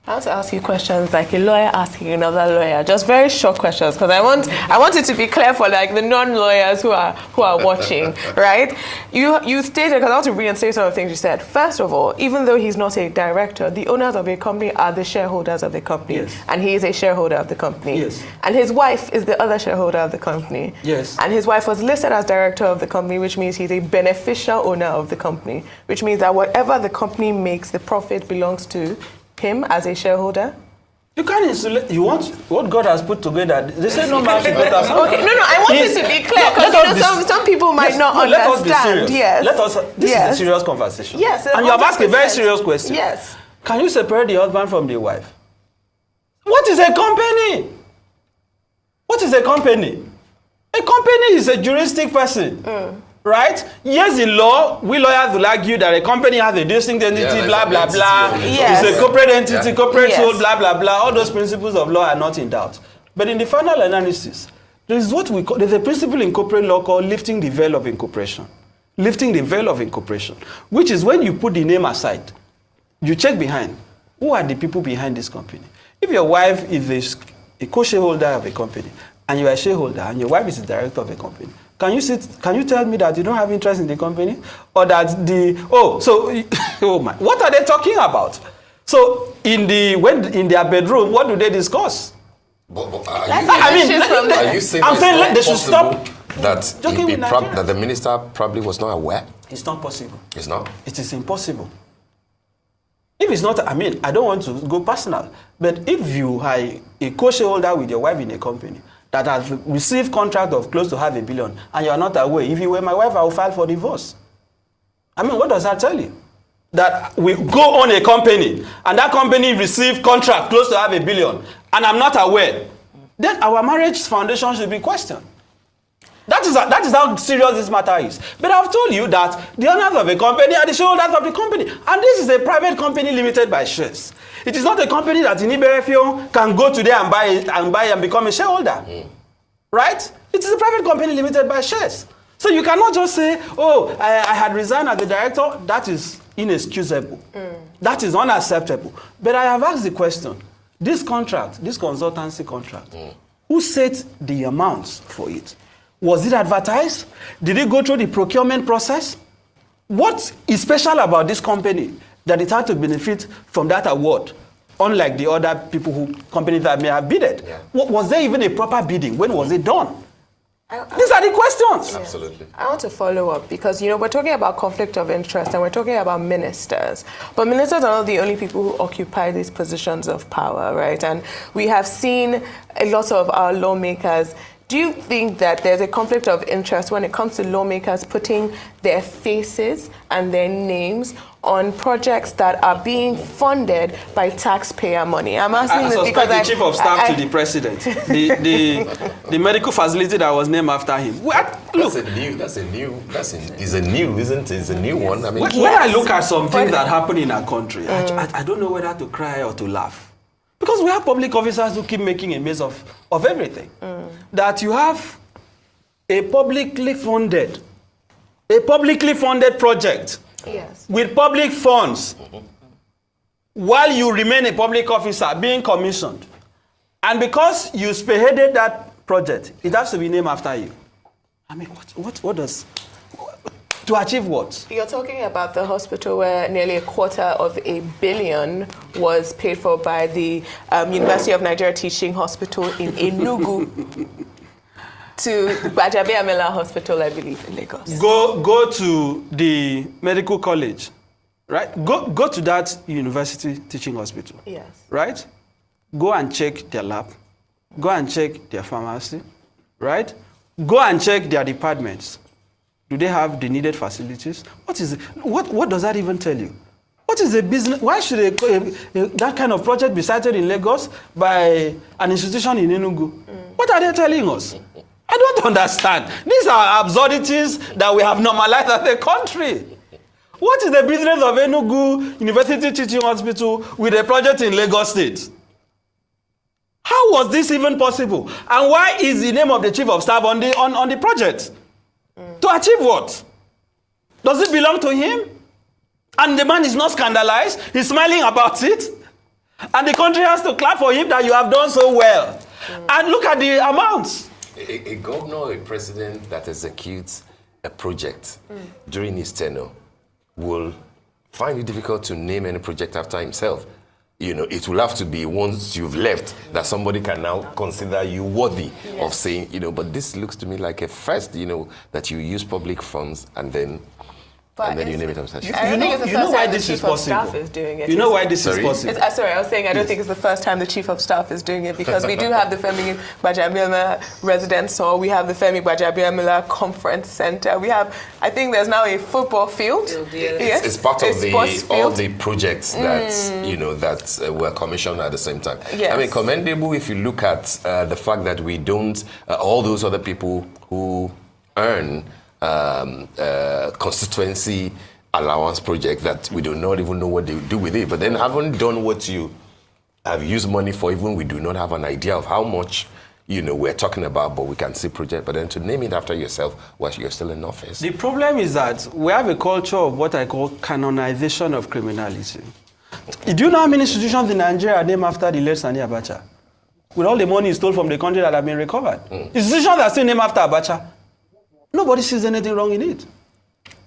I want to ask you questions like a lawyer asking another lawyer, just very short questions, because I want it to be clear for like the non-lawyers who are watching, right? You stated, because I want to reinstate some of the things you said. First of all, even though he's not a director, the owners of a company are the shareholders of the company, yes. And he is a shareholder of the company, yes. And his wife is the other shareholder of the company, yes. And his wife was listed as director of the company, which means he's a beneficial owner of the company, which means that whatever the company makes, the profit belongs to him as a shareholder? You can't insulate. You want what God has put together. They say no man should better. Okay, no, I want it to be clear because some people might not understand. Let us be serious. Yes. This is a serious conversation. Yes. And you have asked a very serious question. Yes. Can you separate the husband from the wife? What is a company? What is a company? A company is a juristic person. Right? Yes, in law, we lawyers will argue that a company has a distinct entity, blah, blah, blah. Yes. It's a corporate entity, corporate soul, Yes. blah, blah, blah. All those principles of law are not in doubt. But in the final analysis, there's a principle in corporate law called lifting the veil of incorporation. Lifting the veil of incorporation, which is when you put the name aside, you check behind. Who are the people behind this company? If your wife is a co-shareholder of a company, and you are a shareholder, and your wife is the director of a company, can you tell me that you don't have interest in the company? Or that what are they talking about? So in their bedroom, what do they discuss? Are you saying I'm saying they should stop that that the minister probably was not aware? It's not possible. It's not? It is impossible. If it's not, I don't want to go personal, but if you are a co-shareholder with your wife in a company that has received contract of close to $500 million and you are not aware, if you were my wife, I will file for divorce. What does that tell you? That we go on a company and that company received contract close to $500 million and I'm not aware, then our marriage foundation should be questioned. That is how serious this matter is. But I've told you that the owners of a company are the shareholders of the company. And this is a private company limited by shares. It is not a company that Iniberefio can go today and buy and become a shareholder. Right? It is a private company limited by shares. So you cannot just say, oh, I had resigned as the director. That is inexcusable. That is unacceptable. But I have asked the question, this contract, this consultancy contract, who set the amounts for it? Was it advertised? Did it go through the procurement process? What is special about this company that it had to benefit from that award, unlike the other companies that may have bidded? Yeah. Was there even a proper bidding? When was it done? These are the questions. Absolutely. I want to follow up because, we're talking about conflict of interest and we're talking about ministers. But ministers are not the only people who occupy these positions of power, right? And we have seen a lot of our lawmakers. Do you think that there's a conflict of interest when it comes to lawmakers putting their faces and their names on projects that are being funded by taxpayer money? I'm asking this because the chief of staff to the president, the medical facility that was named after him. It's a new, isn't it? It's a new one. When I look at some things that happen in our country, I don't know whether to cry or to laugh. Because we have public officers who keep making a mess of everything. That you have a publicly funded project with public funds while you remain a public officer being commissioned. And because you spearheaded that project, it has to be named after you. What does... To achieve what? You're talking about the hospital where nearly $250 million was paid for by the University of Nigeria Teaching Hospital in Enugu to Bajabe Amela Hospital, I believe, in Lagos. Go to the medical college, right? Go to that university teaching hospital. Yes. Right? Go and check their lab. Go and check their pharmacy. Right? Go and check their departments. Do they have the needed facilities? What does that even tell you? What is the business? Why should that kind of project be cited in Lagos by an institution in Enugu? What are they telling us? I don't understand. These are absurdities that we have normalized as a country. What is the business of Enugu University Teaching Hospital with a project in Lagos State? How was this even possible? And why is the name of the chief of staff on the project? To achieve what? Does it belong to him? And the man is not scandalized. He's smiling about it. And the country has to clap for him that you have done so well. And look at the amounts. A governor or a president that executes a project during his tenure will find it difficult to name any project after himself. It will have to be once you've left that somebody can now consider you worthy of saying, but this looks to me like a first, that you use public funds and then you name it after. I don't think it's the first time the chief of staff is doing it. You know why this is possible? Sorry, I was saying I don't think it's the first time the chief of staff is doing it because we do have the Femi Gbajabiamila Residence Hall, we have the Femi Gbajabiamila Conference Center, we have, I think there's now a football field. Yes. It's part of all the projects that were commissioned at the same time. Yes. Commendable if you look at the fact that we don't, all those other people who earn constituency allowance project that we do not even know what they do with it. But then haven't done what you have used money for, even we do not have an idea of how much, we're talking about, but we can see project. But then to name it after yourself while you're still in office. The problem is that we have a culture of what I call canonization of criminality. Do you know how many institutions in Nigeria are named after the late Sani Abacha? With all the money stole from the country that have been recovered. Institutions that are still named after Abacha. Nobody sees anything wrong in it.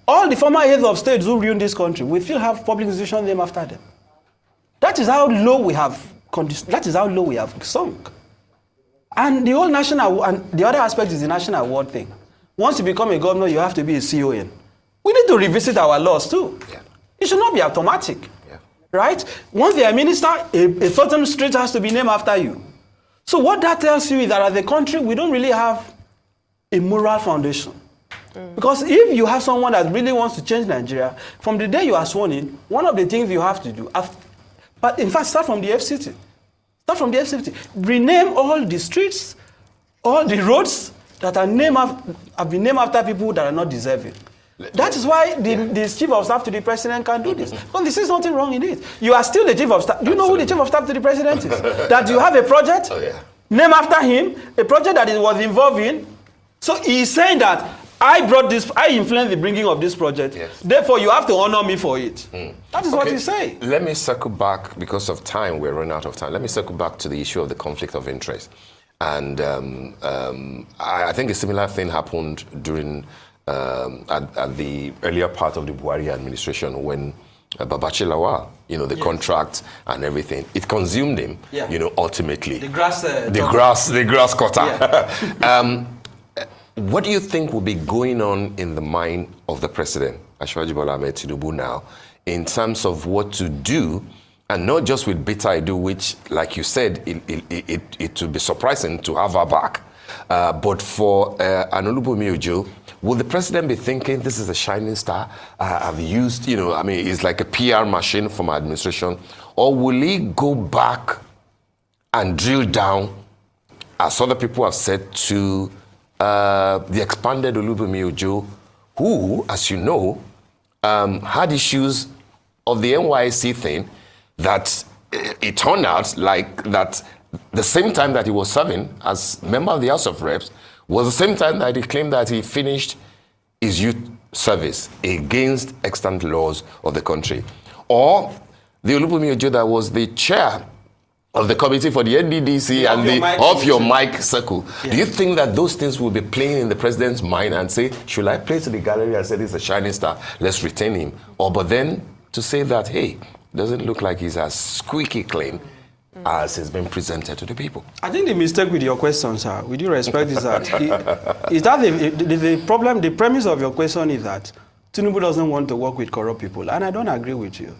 All the former heads of states who ruined this country, we still have public institutions named after them. That is how low we have sunk. And the whole national, and the other aspect is the national award thing. Once you become a governor, you have to be a CON. We need to revisit our laws too. Yeah. It should not be automatic. Yeah. Right? Once you are a minister, a certain street has to be named after you. So what that tells you is that as a country, we don't really have a moral foundation. Because if you have someone that really wants to change Nigeria, from the day you are sworn in, one of the things you have to do, but in fact, start from the FCT. Start from the FCT. Rename all the streets, all the roads that are have been named after people that are not deserving. That is why the chief of staff to the president can do this. Because this is nothing wrong in it. You are still the chief of staff. Do you know who the chief of staff to the president is? That you have a project, named after him, a project that he was involved in. So he is saying that I influenced the bringing of this project. Yes. Therefore, you have to honor me for it. That is what he's saying. Let me circle back, because of time, we're running out of time. Let me circle back to the issue of the conflict of interest. And I think a similar thing happened during, at the earlier part of the Buhari administration when Babachi Lawal, the contract and everything, it consumed him, ultimately. The grass cutter. Yeah. What do you think will be going on in the mind of the president, Asiwaju Bola Ahmed Tinubu, now, in terms of what to do, and not just with Bita Edu, which, like you said, it would be surprising to have her back, but for Tunji-Ojo, will the president be thinking this is a shining star? I've used, it's like a PR machine for my administration, or will he go back and drill down, as other people have said, to the expanded Tunji-Ojo, who, as you know, had issues of the NYSC thing that it turned out like that the same time that he was serving as member of the House of Reps was the same time that he claimed that he finished his youth service against extant laws of the country. Or the Tunji-Ojo that was the chair of the committee for the NDDC and the off your mic circle. Yeah. Do you think that those things will be playing in the president's mind and say, should I play to the gallery and say this is a shining star, let's retain him? Or but then to say that, hey, doesn't look like he's as squeaky clean as has been presented to the people. I think the mistake with your question, sir, with due respect, is that the problem, the premise of your question is that Tinubu doesn't want to work with corrupt people, and I don't agree with you.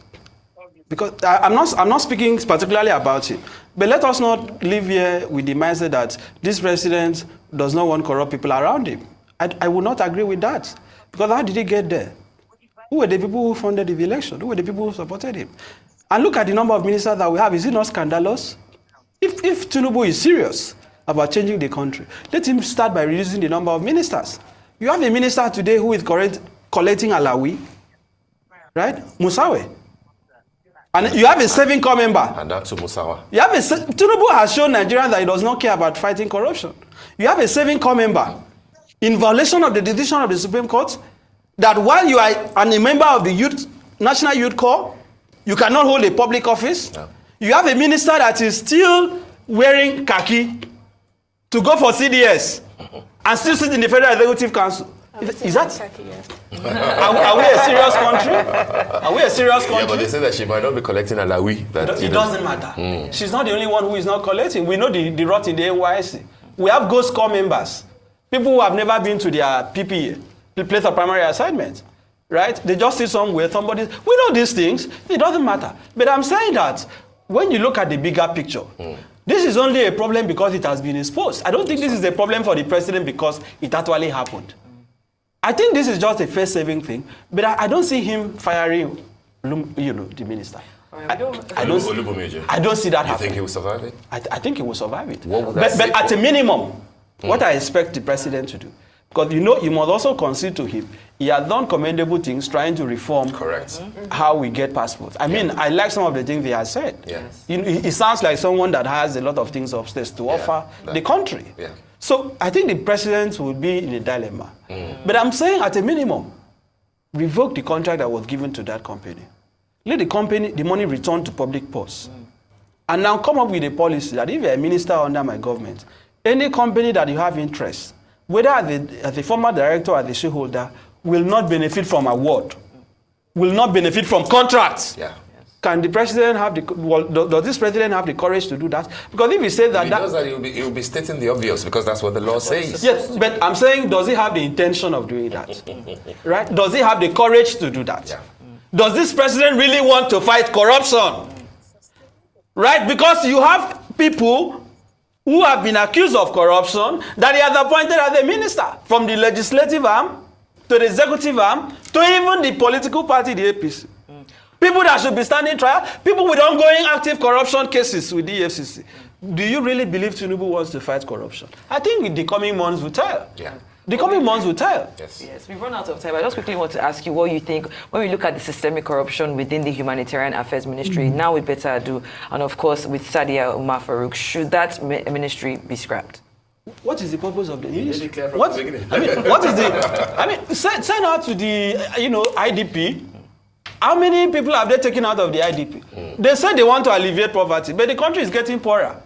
Because I'm not speaking particularly about it, but let us not live here with the mindset that this president does not want corrupt people around him. I would not agree with that. Because how did he get there? Who were the people who funded the election? Who were the people who supported him? And look at the number of ministers that we have. Is it not scandalous? If Tinubu is serious about changing the country, let him start by reducing the number of ministers. You have a minister today who is collecting Alawi, right? Musawe. And you have a saving corps member. And that's Musawa. Tinubu has shown Nigerians that he does not care about fighting corruption. You have a saving corps member in violation of the decision of the Supreme Court that while you are a member of the National Youth Corps, you cannot hold a public office. No. You have a minister that is still wearing khaki to go for CDS and still sit in the Federal Executive Council. Is that? Are we a serious country? Are we a serious country? Yeah, but they say that she might not be collecting Alawi. It doesn't matter. She's not the only one who is not collecting. We know the rot in the NYSC. We have ghost corps members, people who have never been to their PPA, the place of primary assignment, right? They just sit somewhere, somebody. We know these things. It doesn't matter. But I'm saying that when you look at the bigger picture, this is only a problem because it has been exposed. I don't think this is a problem for the president because it actually happened. I think this is just a face-saving thing, but I don't see him firing, the minister. I don't see that happening. You think he will survive it? I think he will survive it. But at a minimum, what I expect the president to do, Because you know, you must also concede to him, he has done commendable things trying to reform how we get passports. I mean, I like some of the things he has said. Yes. He sounds like someone that has a lot of things upstairs to offer the country. Yeah. So I think the president will be in a dilemma. But I'm saying at a minimum, revoke the contract that was given to that company. Let the company, the money return to public purse. And now come up with a policy that if you're a minister under my government, any company that you have interest, whether as a former director or as a shareholder, will not benefit from award, will not benefit from contracts. Yeah. Can the president have the, well, does this president have the courage to do that? Because if he says that... If he does that, he will be stating the obvious, because that's what the law says. Yes, but I'm saying, does he have the intention of doing that? Right? Does he have the courage to do that? Yeah. Does this president really want to fight corruption? Right? Because you have people who have been accused of corruption that he has appointed as a minister, from the legislative arm to the executive arm to even the political party, the APC. People that should be standing trial, people with ongoing active corruption cases with the EFCC. Do you really believe TINUBU wants to fight corruption? I think in the coming months will tell. Yeah. The coming months will tell. Yes, we've run out of time. I just quickly want to ask you what you think when we look at the systemic corruption within the Humanitarian Affairs Ministry, now with Better Ado, and of course with Sadia Umar Farouk. Should that ministry be scrapped? What is the purpose of the ministry? What is the? I mean, send out to the IDP. How many people have they taken out of the IDP? They said they want to alleviate poverty, but the country is getting poorer.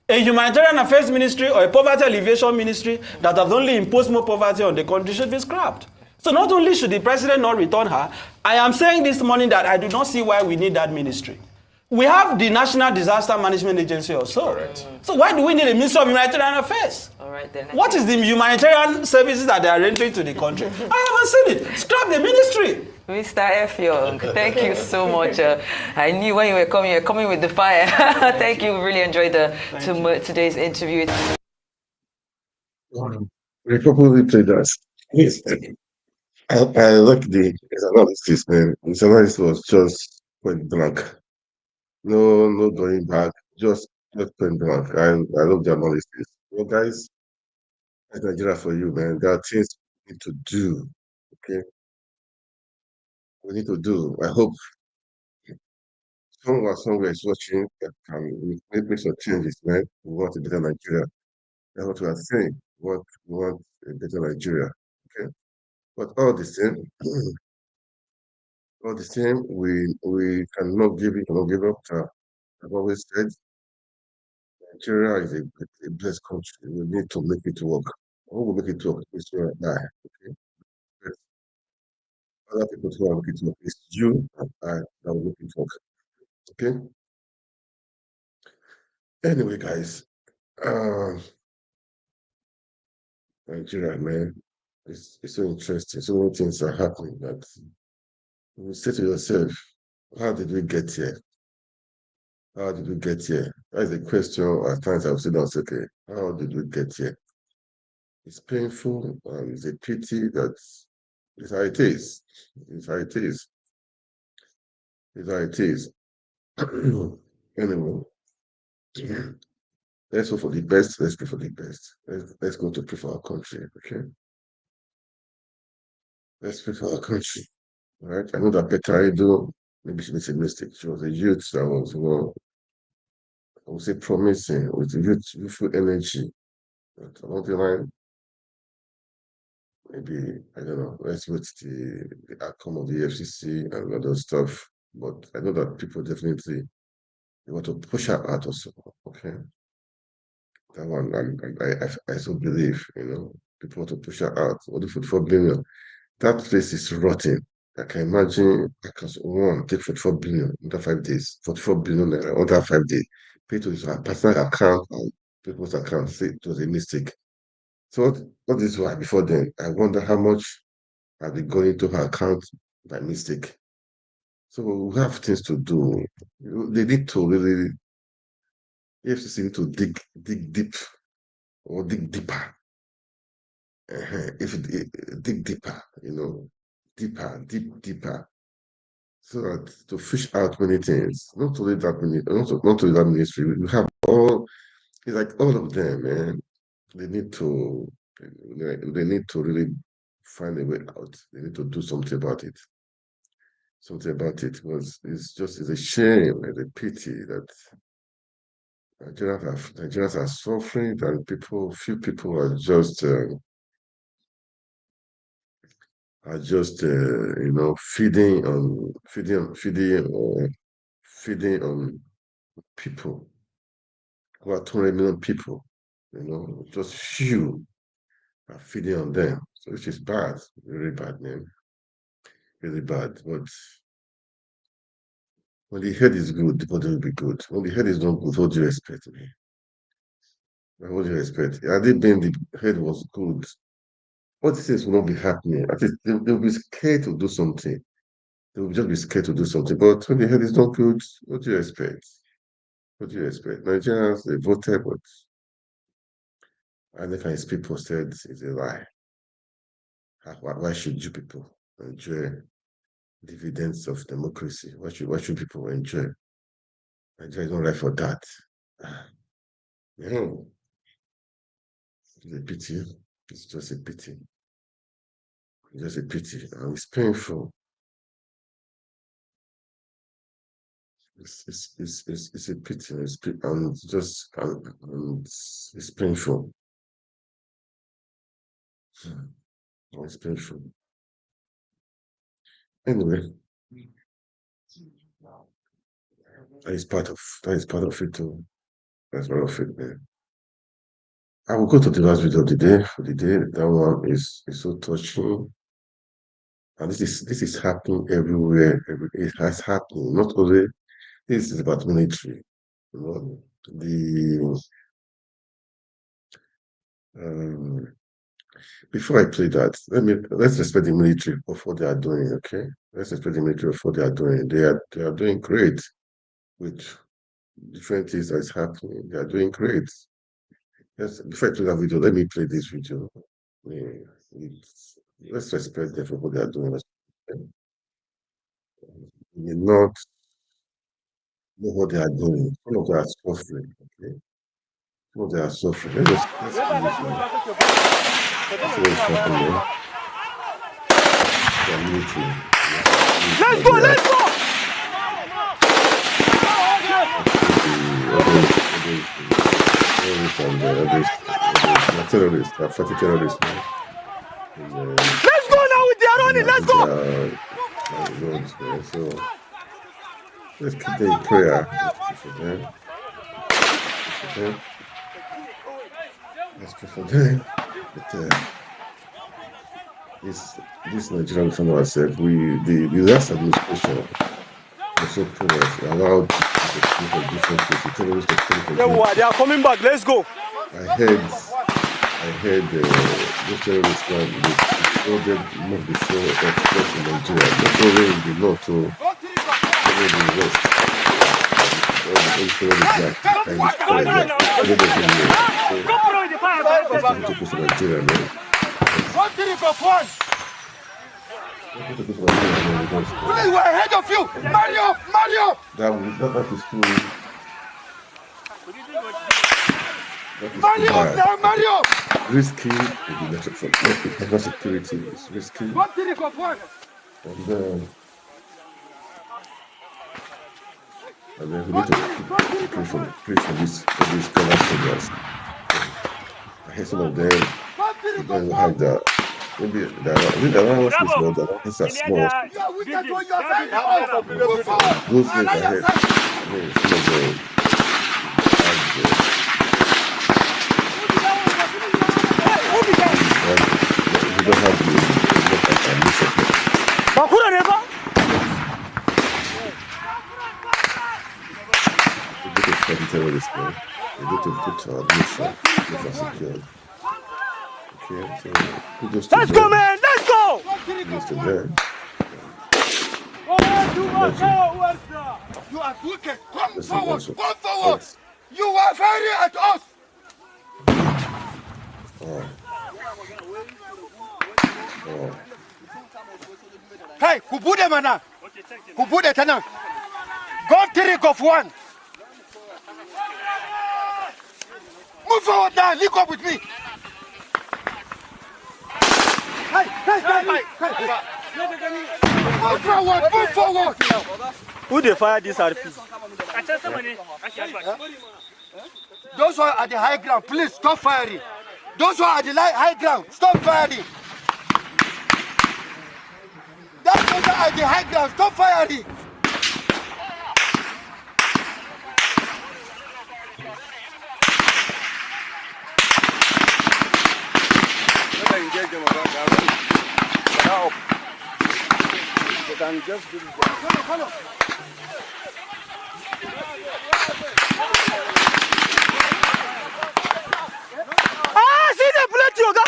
A humanitarian affairs ministry or a poverty alleviation ministry that has only imposed more poverty on the country should be scrapped. So not only should the president not return her, I am saying this morning that I do not see why we need that ministry. We have the National Disaster Management Agency also. Correct. So why do we need a Ministry of Humanitarian Affairs? All right, then. What is the humanitarian services that they are rendering to the country? I haven't seen it. Scrap the ministry. Mr. F. Young, thank you so much. I knew when you were coming with the fire. Thank you. We really enjoyed today's interview. We probably played that. Yes. I like his analysis, man. His analysis was just point blank. No going back. Just point blank. I love the analysis. Well, guys, that's Nigeria for you, man. There are things we need to do. Okay, we need to do. I hope someone somewhere is watching that can make some changes, man. We want a better Nigeria. That's what we are saying. We want a better Nigeria. Okay, but all the same, we cannot give up. I've always said Nigeria is a blessed country. We need to make it work. Who will make it work? It's you and I. Okay. But other people who will make it work. It's you and I that will make it work. Okay. Anyway, guys, Nigeria, man, it's so interesting. So many things are happening that you say to yourself, how did we get here? How did we get here? That's a question at times I will sit down and say, okay, how did we get here? It's painful and it's a pity that it's how it is. It's how it is. It's how it is. Anyway, let's hope for the best. Let's pray for the best. Let's go to pray for our country, okay? Let's pray for our country. All right. I know that Better Ado, maybe she made a mistake. She was a youth that was, I would say promising, with youthful energy. But along the line, maybe, I don't know, let's wait the outcome of the FCC and other stuff. But I know that people definitely they want to push her out also, okay? That one, I so believe, people want to push her out. What the 44 billion? That place is rotten. I can imagine I can take 44 billion under 5 days, 44 billion under 5 days, pay to his personal account and people's account, say it was a mistake. So what is why before then? I wonder how much are they going to her account by mistake. So we have things to do. They need to really, EFCC need to dig deep or dig deeper. Dig deeper, deeper, so that to fish out many things. Not only that ministry. We have all. It's like all of them, man. They need to They need to really find a way out. They need to do something about it. Something about it, because it's a shame and a pity that Nigerians are suffering, and few people are just feeding on people who are 200 million people. Just few are feeding on them, so which is bad, really bad, man, really bad. But when the head is good, the body will be good. When the head is not good, what do you expect me? What do you expect? Had it been the head was good, all these things will not be happening. At least they'll be scared to do something. They will just be scared to do something. But when the head is not good, what do you expect? What do you expect? Nigerians, they voted, but and his people said it's a lie. Why should you people enjoy dividends of democracy? Why should people enjoy? Nigeria is not right for that. Yeah. It's a pity. It's just a pity. It's just a pity. And it's painful. It's a pity. It's painful. It's painful. Anyway, that is part of it too. That's part of it, man. I will go to the last video of the day for the day. That one is so touching. And this is happening everywhere. It has happened. Not only this is about military. Before I play that, let's respect the military for what they are doing. Okay, let's respect the military for what they are doing. They are doing great with different things that is happening. They are doing great. Yes, before I play that video, let me play this video. Let's respect them for what they are doing. We not know what they are doing. Some of them are suffering. Okay, some of them are suffering. Let's see this one. Let's see what's happening. They are military. Let's go! Let's go! Terrorists, fighting terrorists. Let's go now! They are running. Let's go! So let's keep them in prayer. Let's pray for them. Let's pray for them. But this Nigeria we found ourselves. The last administration also allowed people to from different places. Terrorists to come from different. They are coming back. Let's go. I heard those terrorists were exploded not before express in Nigeria. Not only in the north, so over the west. Nigeria, man. We're ahead of you! Mario! That is too. Mario! Risky with national security is risky. And then we need to pray for these government soldiers. I hear some of them don't have the maybe the allowance is small, the allowance are small. Those things I heard. I mean, some of them we don't have the terrorists, man. We need to put our nation secured. Okay, so let's go, man! Let's go! Kudos to them. You are wicked. Come forward! You are firing at us! Hey, who put them on? Who put it on? Go trick of one. Move forward now, link up with me. Move forward, move forward. Who they fire this RP? Those who are at the high ground, please stop firing. Those who are at the high ground, stop firing. Those who are at the high ground, stop firing. They can just do this. Come on. See the plate, Yoga.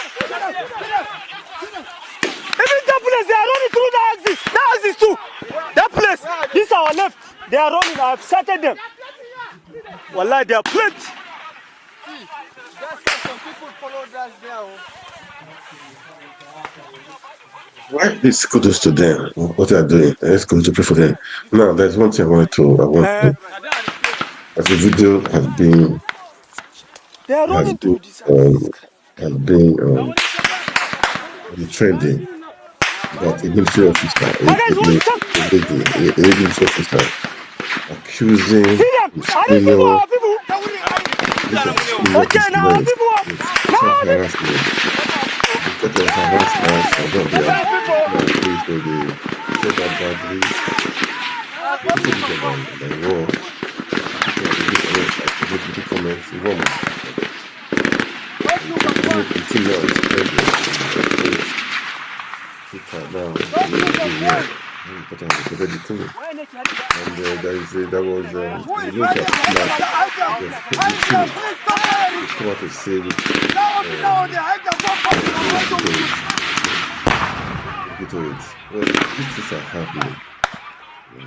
Even that place, they are running through the axis. That axis too. That place, this is our left. They are running. I have started them. Wallah, they are plate. See, that's some people follow that there. Why is kudos to them? What they are doing? Let's go to pray for them. Now, there's one thing I want to. As the video has been trending, that a military officer, a military officer, accusing his senior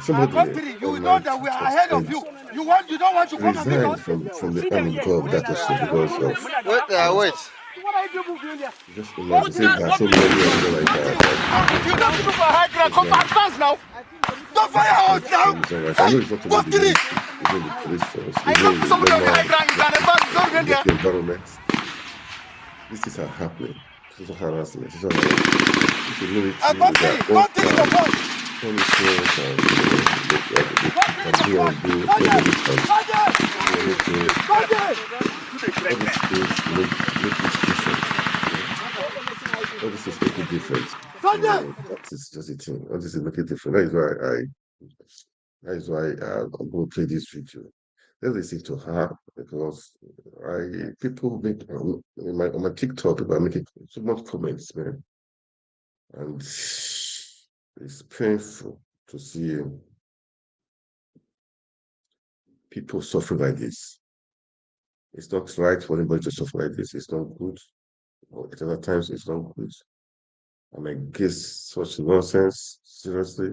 Somebody, you know that we are ahead of you. You don't want to come and meet us? from the army corps that also because of Wait. just imagine that so many people like that. You don't look for high ground. Come advance now. Don't fire out now. I know it's not Go to it. even the police force. I know somebody on the high ground. You can advance. Don't get there. The environment. These things are happening. This is harassment. This is military. Continue the point. All this is making difference. That is just a thing. All this is making difference. That is why I'm going to play this video. Let's listen to her because people make on my TikTok, people are making so much comments, man, and it's painful to see people suffering like this. It's not right for anybody to suffer like this. It's not good. At other times, it's not good. I'm against such nonsense. Seriously,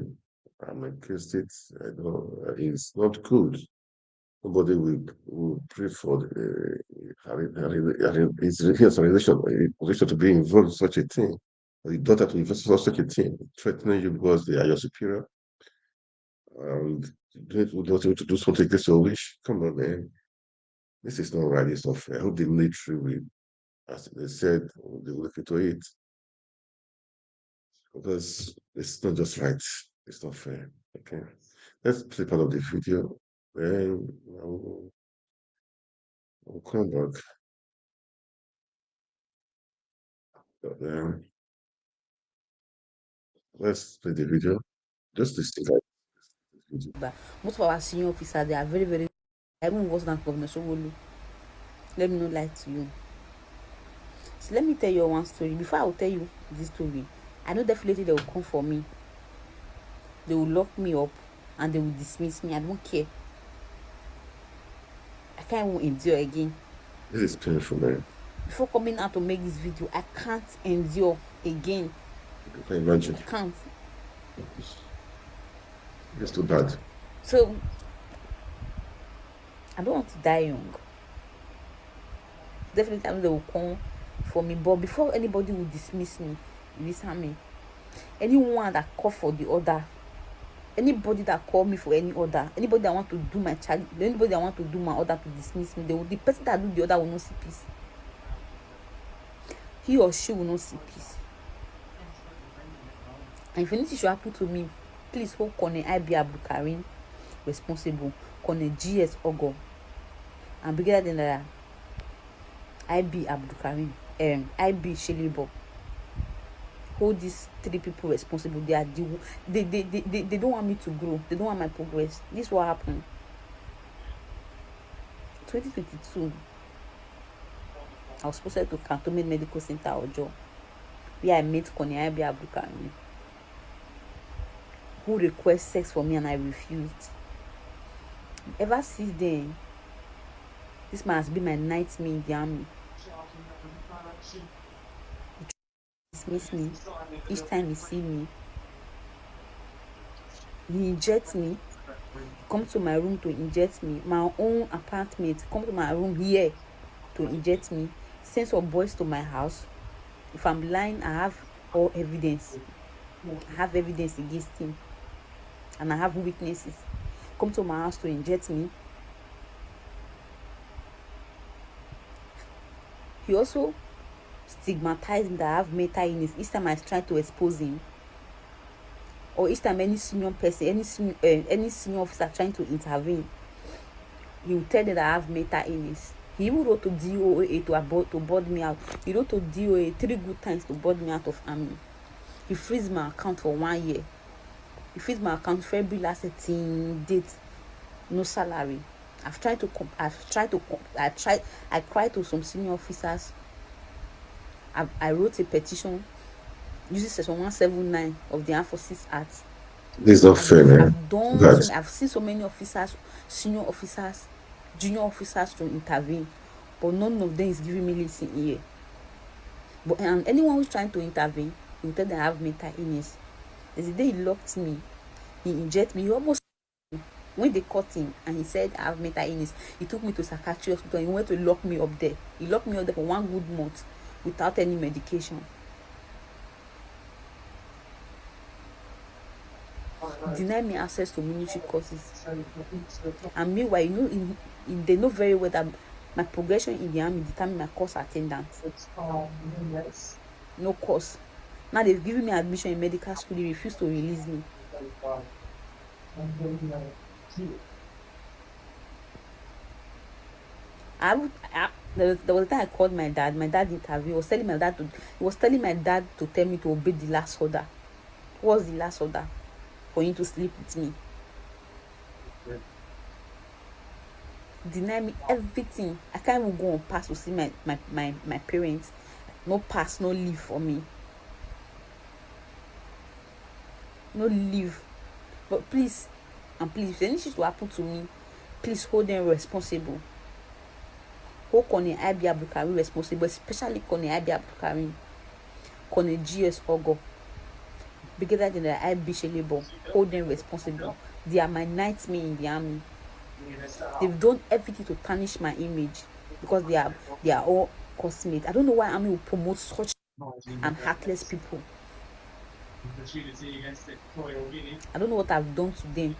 I'm against it. It's not good. Nobody will pray for his relation to be involved in such a thing. Or the daughter to invest in such a thing, threatening you because they are your superior. And you don't want to do something against your wish. Come on, man. This is not right. It's not fair. I hope the military will, as they said, they will look into it. Because it's not just right. It's not fair. Okay. Let's play part of the video. Then I'll come back. Let's play the video. Just to see that. Most of our senior officers, they are very, very. Even worse than Governor Sowolu. Let me not lie to you. So let me tell you one story. Before I will tell you this story, I know definitely they will come for me. They will lock me up and they will dismiss me. I don't care. I can't even endure again. This is painful, man. Before coming out to make this video, I can't endure again. I can imagine. I can't. It's too bad. So, I don't want to die young. Definitely, I know they will come for me. But before anybody will dismiss me in this army, anyone that call for the order, anybody that call me for any order, anybody that want to do my child, anybody that want to do my order to dismiss me, the person that do the order will not see peace. He or she will not see peace. And if anything should happen to me, please hold Colonel IB Abdulkarim responsible, Colonel GS Ogo, and Brigadier General IB Abdulkarim, IB Shelibo. Hold these 3 people responsible. They are they don't want me to grow. They don't want my progress. This is what happened. 2022. I was posted to Cantonment Medical Center Ojo, where I met Colonel IB Abdulkarim, who request sex for me and I refused. Ever since then, this man has been my nightmare in the army. He dismisses me each time he sees me. He injects me. He comes to my room to inject me. My own apartment, come to my room here to inject me. Sends some boys to my house. If I'm lying, I have all evidence. I have evidence against him, and I have witnesses. Come to my house to inject me. He also stigmatized that I have mental illness each time I try to expose him, or each time any senior person, any senior officer trying to intervene, he will tell them that I have mental illness. He even wrote to DOA to board me out. He wrote to DOA 3 good times to board me out of army. He freezed my account for 1 year. He freezed my account February last 18 date, no salary. I cried to some senior officers. I wrote a petition using section 179 of the Armed Forces Act. This is not fair, man. I've seen so many officers, senior officers, junior officers to intervene, but none of them is giving me listen here. But anyone who's trying to intervene, he will tell them I have mental illness. There's a day he locked me, he injected me. He almost, when they caught him and he said I have mental illness, he took me to psychiatry hospital. He went to lock me up there. He locked me up there for 1 good month without any medication. Deny me access to military courses. And meanwhile, they know very well that my progression in the army determine my course attendance. No course. Now they've given me admission in medical school. They refuse to release me. There was a time I called my dad. My dad interviewed. He was telling my dad to tell me to obey the last order. What was the last order? For him to sleep with me. Deny me everything. I can't even go on pass to see my parents. No pass, no leave for me. No leave. But please, and please, if anything to happen to me, please hold them responsible. Hold Colonel IB Abdulkarim responsible, especially Colonel IB Abdulkarim, Colonel GS Ogo, Brigadier General IB Shelibo. Hold them responsible. They are my nightmare in the army. They've done everything to tarnish my image because they are all cosmates. I don't know why army will promote such and heartless people. I don't know what I've done to them.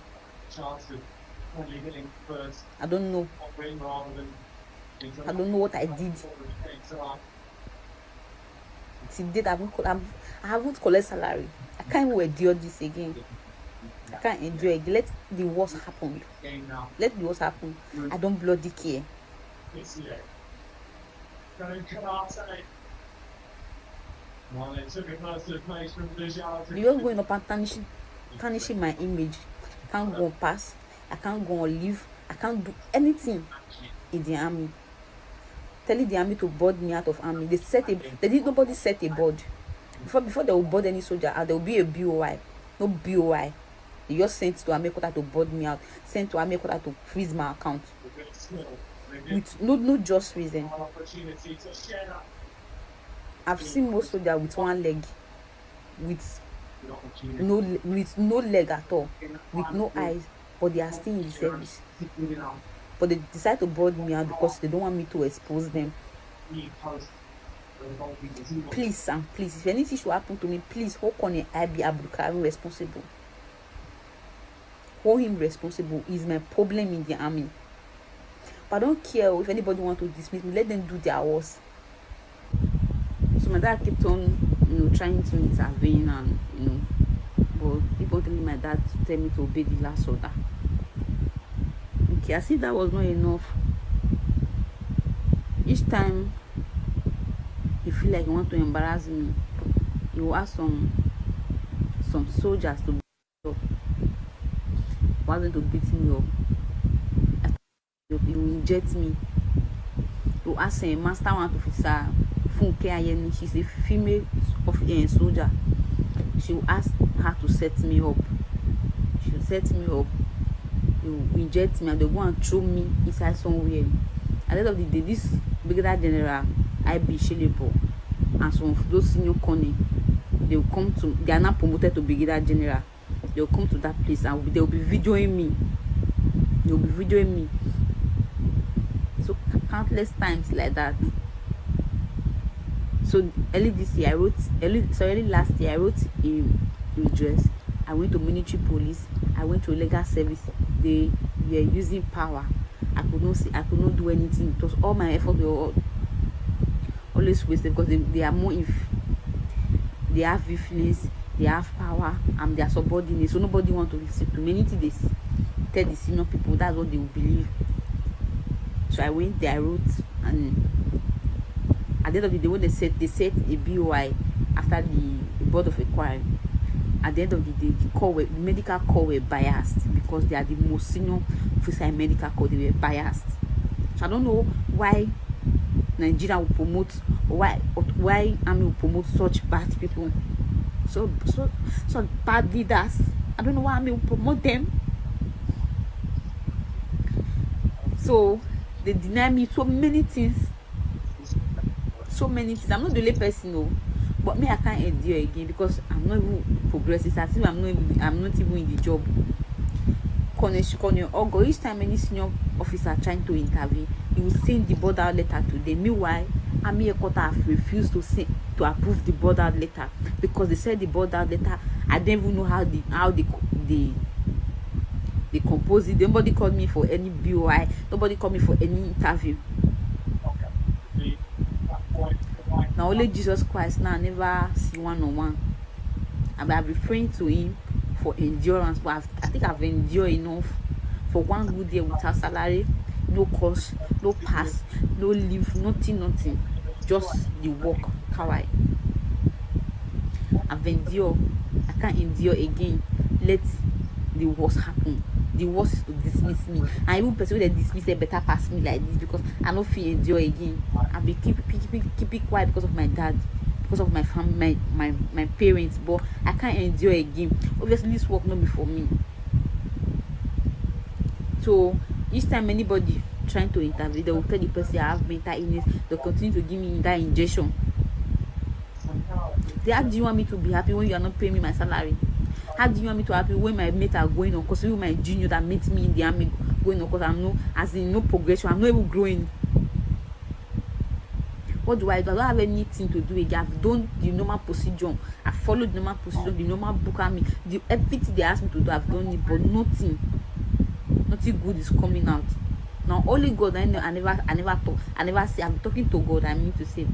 I don't know. I don't know what I did. Till date, I haven't collected salary. I can't even endure this again. I can't endure it. Let the worst happen. Let the worst happen. I don't bloody care. You're going up and tarnishing my image. I can't go on pass. I can't go on leave. I can't do anything in the army. Telling the army to board me out of army. Nobody set a board. Before they will board any soldier out, there will be a BOI. No BOI. They just sent to Army Quarter to board me out. Sent to Army Quarter to freeze my account. With no just reason. I've seen most soldiers with 1 leg. With no leg at all. With no eyes. But they are still in the service. But they decide to board me out because they don't want me to expose them. Please, and please, if anything should happen to me, please hold Colonel IB Abdulkarim responsible. Hold him responsible. Is my problem in the army. But I don't care if anybody want to dismiss me. Let them do their worst. So my dad kept on, trying to intervene and, but keep on telling my dad to tell me to obey the last order. Okay, as if that was not enough. Each time he feel like he want to embarrass me, he will ask some soldiers to beat me up. Want them to beat me up. He will inject me. He will ask a master one officer, Funke Ayeni, she's a female soldier. She will ask her to set me up. She will set me up. He will inject me and they go and throw me inside somewhere. At the end of the day, this Brigadier General IB Shelebo and some of those senior colonel, they will come to, they are now promoted to Brigadier General. They will come to that place and they will be videoing me. They will be videoing me. So countless times like that. So early this year, early last year, I wrote a redress. I went to military police. I went to legal service. They were using power. I could not do anything. It was all my effort. They were always wasted because they are more, if they have influence, they have power, and they are subordinates. So nobody want to listen to me. Anything they tell the senior people, that's what they will believe. So I went there, I wrote, and at the end of the day, when they set a BOI after the board of inquiry, at the end of the day, the medical corps were biased because they are the most senior officer in medical corps. They were biased. So I don't know why Nigeria will promote, or why Army will promote such bad people, so bad leaders. I don't know why Army will promote them. So they deny me so many things. I'm not the only person, no, but me, I can't endure again because I'm not even progressive. As if I'm not even in the job. Colonel Ogo, each time any senior officer trying to intervene, he will send the border letter to them. Meanwhile, Army Headquarters have refused to approve the border letter because they said the border letter, I don't even know how they compose it. Nobody called me for any BOI. Nobody called me for any interview. Now only Jesus Christ now, I never see one-on-one. I've been praying to him for endurance, but I think I've endured enough for one good day without salary, no course, no pass, no leave, nothing, just the work. Kawaii. I've endured. I can't endure again. Let the worst happen. The worst is to dismiss me. And even person that dismiss they better pass me like this because I don't feel endure again. I'll be keep it quiet because of my dad, because of my family, my parents, but I can't endure again. Obviously this work not be for me. So each time anybody trying to intervene, they will tell the person I have mental illness. They'll continue to give me that injection. How do you want me to be happy when you are not paying me my salary? How do you want me to be happy when my mates are going on? Because even my junior that met me in the army going on, because I'm no progression, I'm not even growing. What do? I don't have anything to do again. I've done the normal procedure. I followed the normal procedure, the normal book army. Everything they asked me to do, I've done it, but nothing good is coming out. Now only God I know. I never see. I'm talking to God. I mean to say.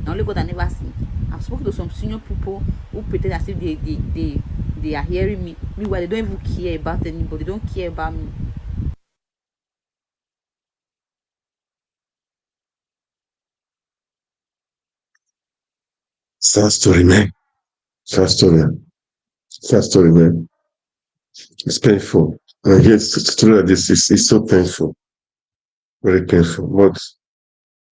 Now only God I never see. I've spoken to some senior people who pretend as if they are hearing me. Meanwhile, they don't even care about anybody. They don't care about me. Sad story, man. Sad story. Sad story, man. It's painful. And yet, story like this is so painful. Very painful. But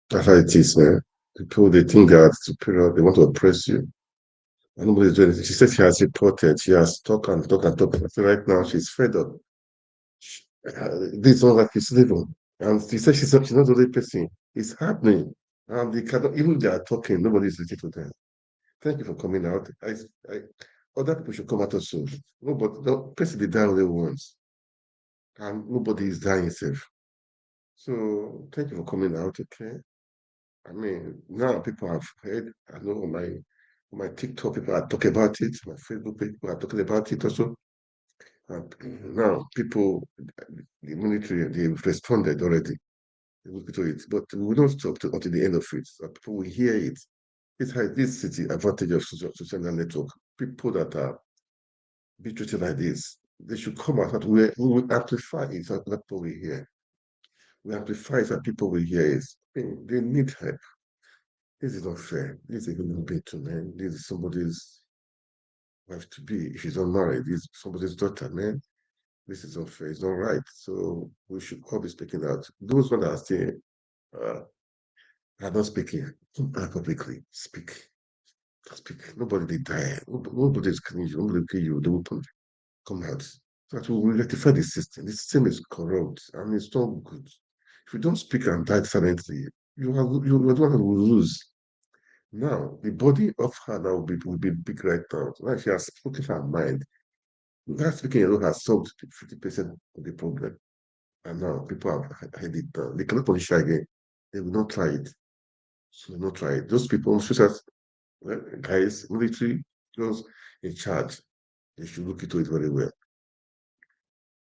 that's how it is, man. People, they think they are superior. They want to oppress you. And nobody's doing anything. She said she has reported. She has talked and talked and talked. So right now, she's fed up. This is not like it's living. And she said she's not the only person. It's happening. And they cannot, even they are talking, nobody's listening to them. Thank you for coming out. Other people should come out also. No, but the person they die only once. And nobody is dying safe. So thank you for coming out, okay? I mean, now people have heard, I know on my TikTok people are talking about it, my Facebook people are talking about it also. And now people, the military, they've responded already to it, but we will not stop until the end of it. So people will hear it. This is the advantage of social network. People that are be treated like this. They should come out. We will amplify it so that people will hear. We amplify it so that people will hear it. They need help. This is not fair. This is a human being to man. This is somebody's wife to be. If she's not married, this is somebody's daughter, man. This is unfair. It's not right. So we should all be speaking out. Those ones that are still are not speaking publicly. Speak. Speak. Nobody they die. Nobody is killing you. Nobody kill you. They will come out. That will rectify the system. The system is corrupt and it's not good. If you don't speak and die silently, you are the one who will lose. Now, the body of her now will be big right now. Now she has spoken her mind. That speaking alone has solved 50% of the problem. And now people have had it down. They cannot punish her again. They will not try it. So they will not try it. Those people, guys, military, those in charge, they should look into it very well.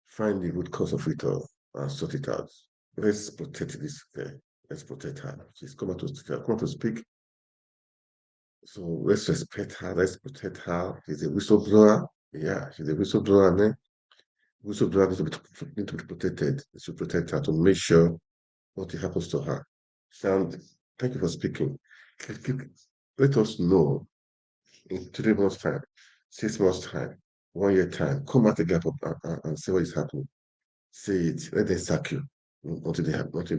Find the root cause of it all and sort it out. Let's protect this girl. Let's protect her. She's come out to speak. So let's respect her. Let's protect her. She's a whistleblower. Yeah, she's a whistleblower. And whistleblower need to be protected. We should protect her to make sure nothing happens to her. And thank you for speaking. Let us know in 3 months' time, 6 months' time, 1 year time. Come out the gap and see what is happening. Say it. Let them sack you until they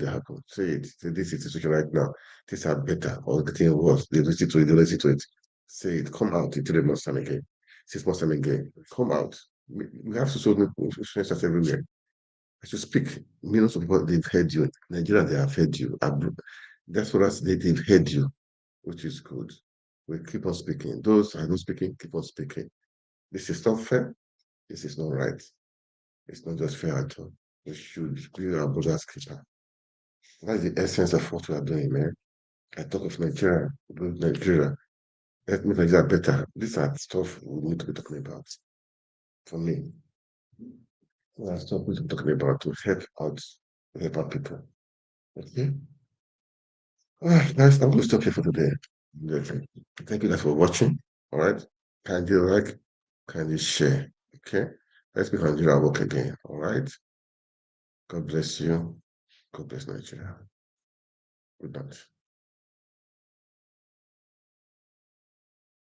happen. Say it. Say this is the situation right now. Things are better or getting worse. They listen to it. They listen to it. Say it. Come out in 3 months' time again. 6 months' time again. Come out. We have social influencers everywhere. I should speak. Millions of people, they've heard you. Nigeria, they have heard you. That's what they've heard you, which is good. We keep on speaking. Those who are not speaking, keep on speaking. This is not fair. This is not right. It's not just fair at all. We should be our brother's keeper. That's the essence of what we are doing, man. I talk of Nigeria, Nigeria. Let me Nigeria better. These are stuff we need to be talking about. For me, that's stuff we need to be talking about to help out people. Okay. Guys, I'm going to stop here for today. Thank you guys for watching. All right. Kindly like, kindly share. Okay. Let's make Nigeria work again. All right. God bless you. God bless Nigeria. Good night.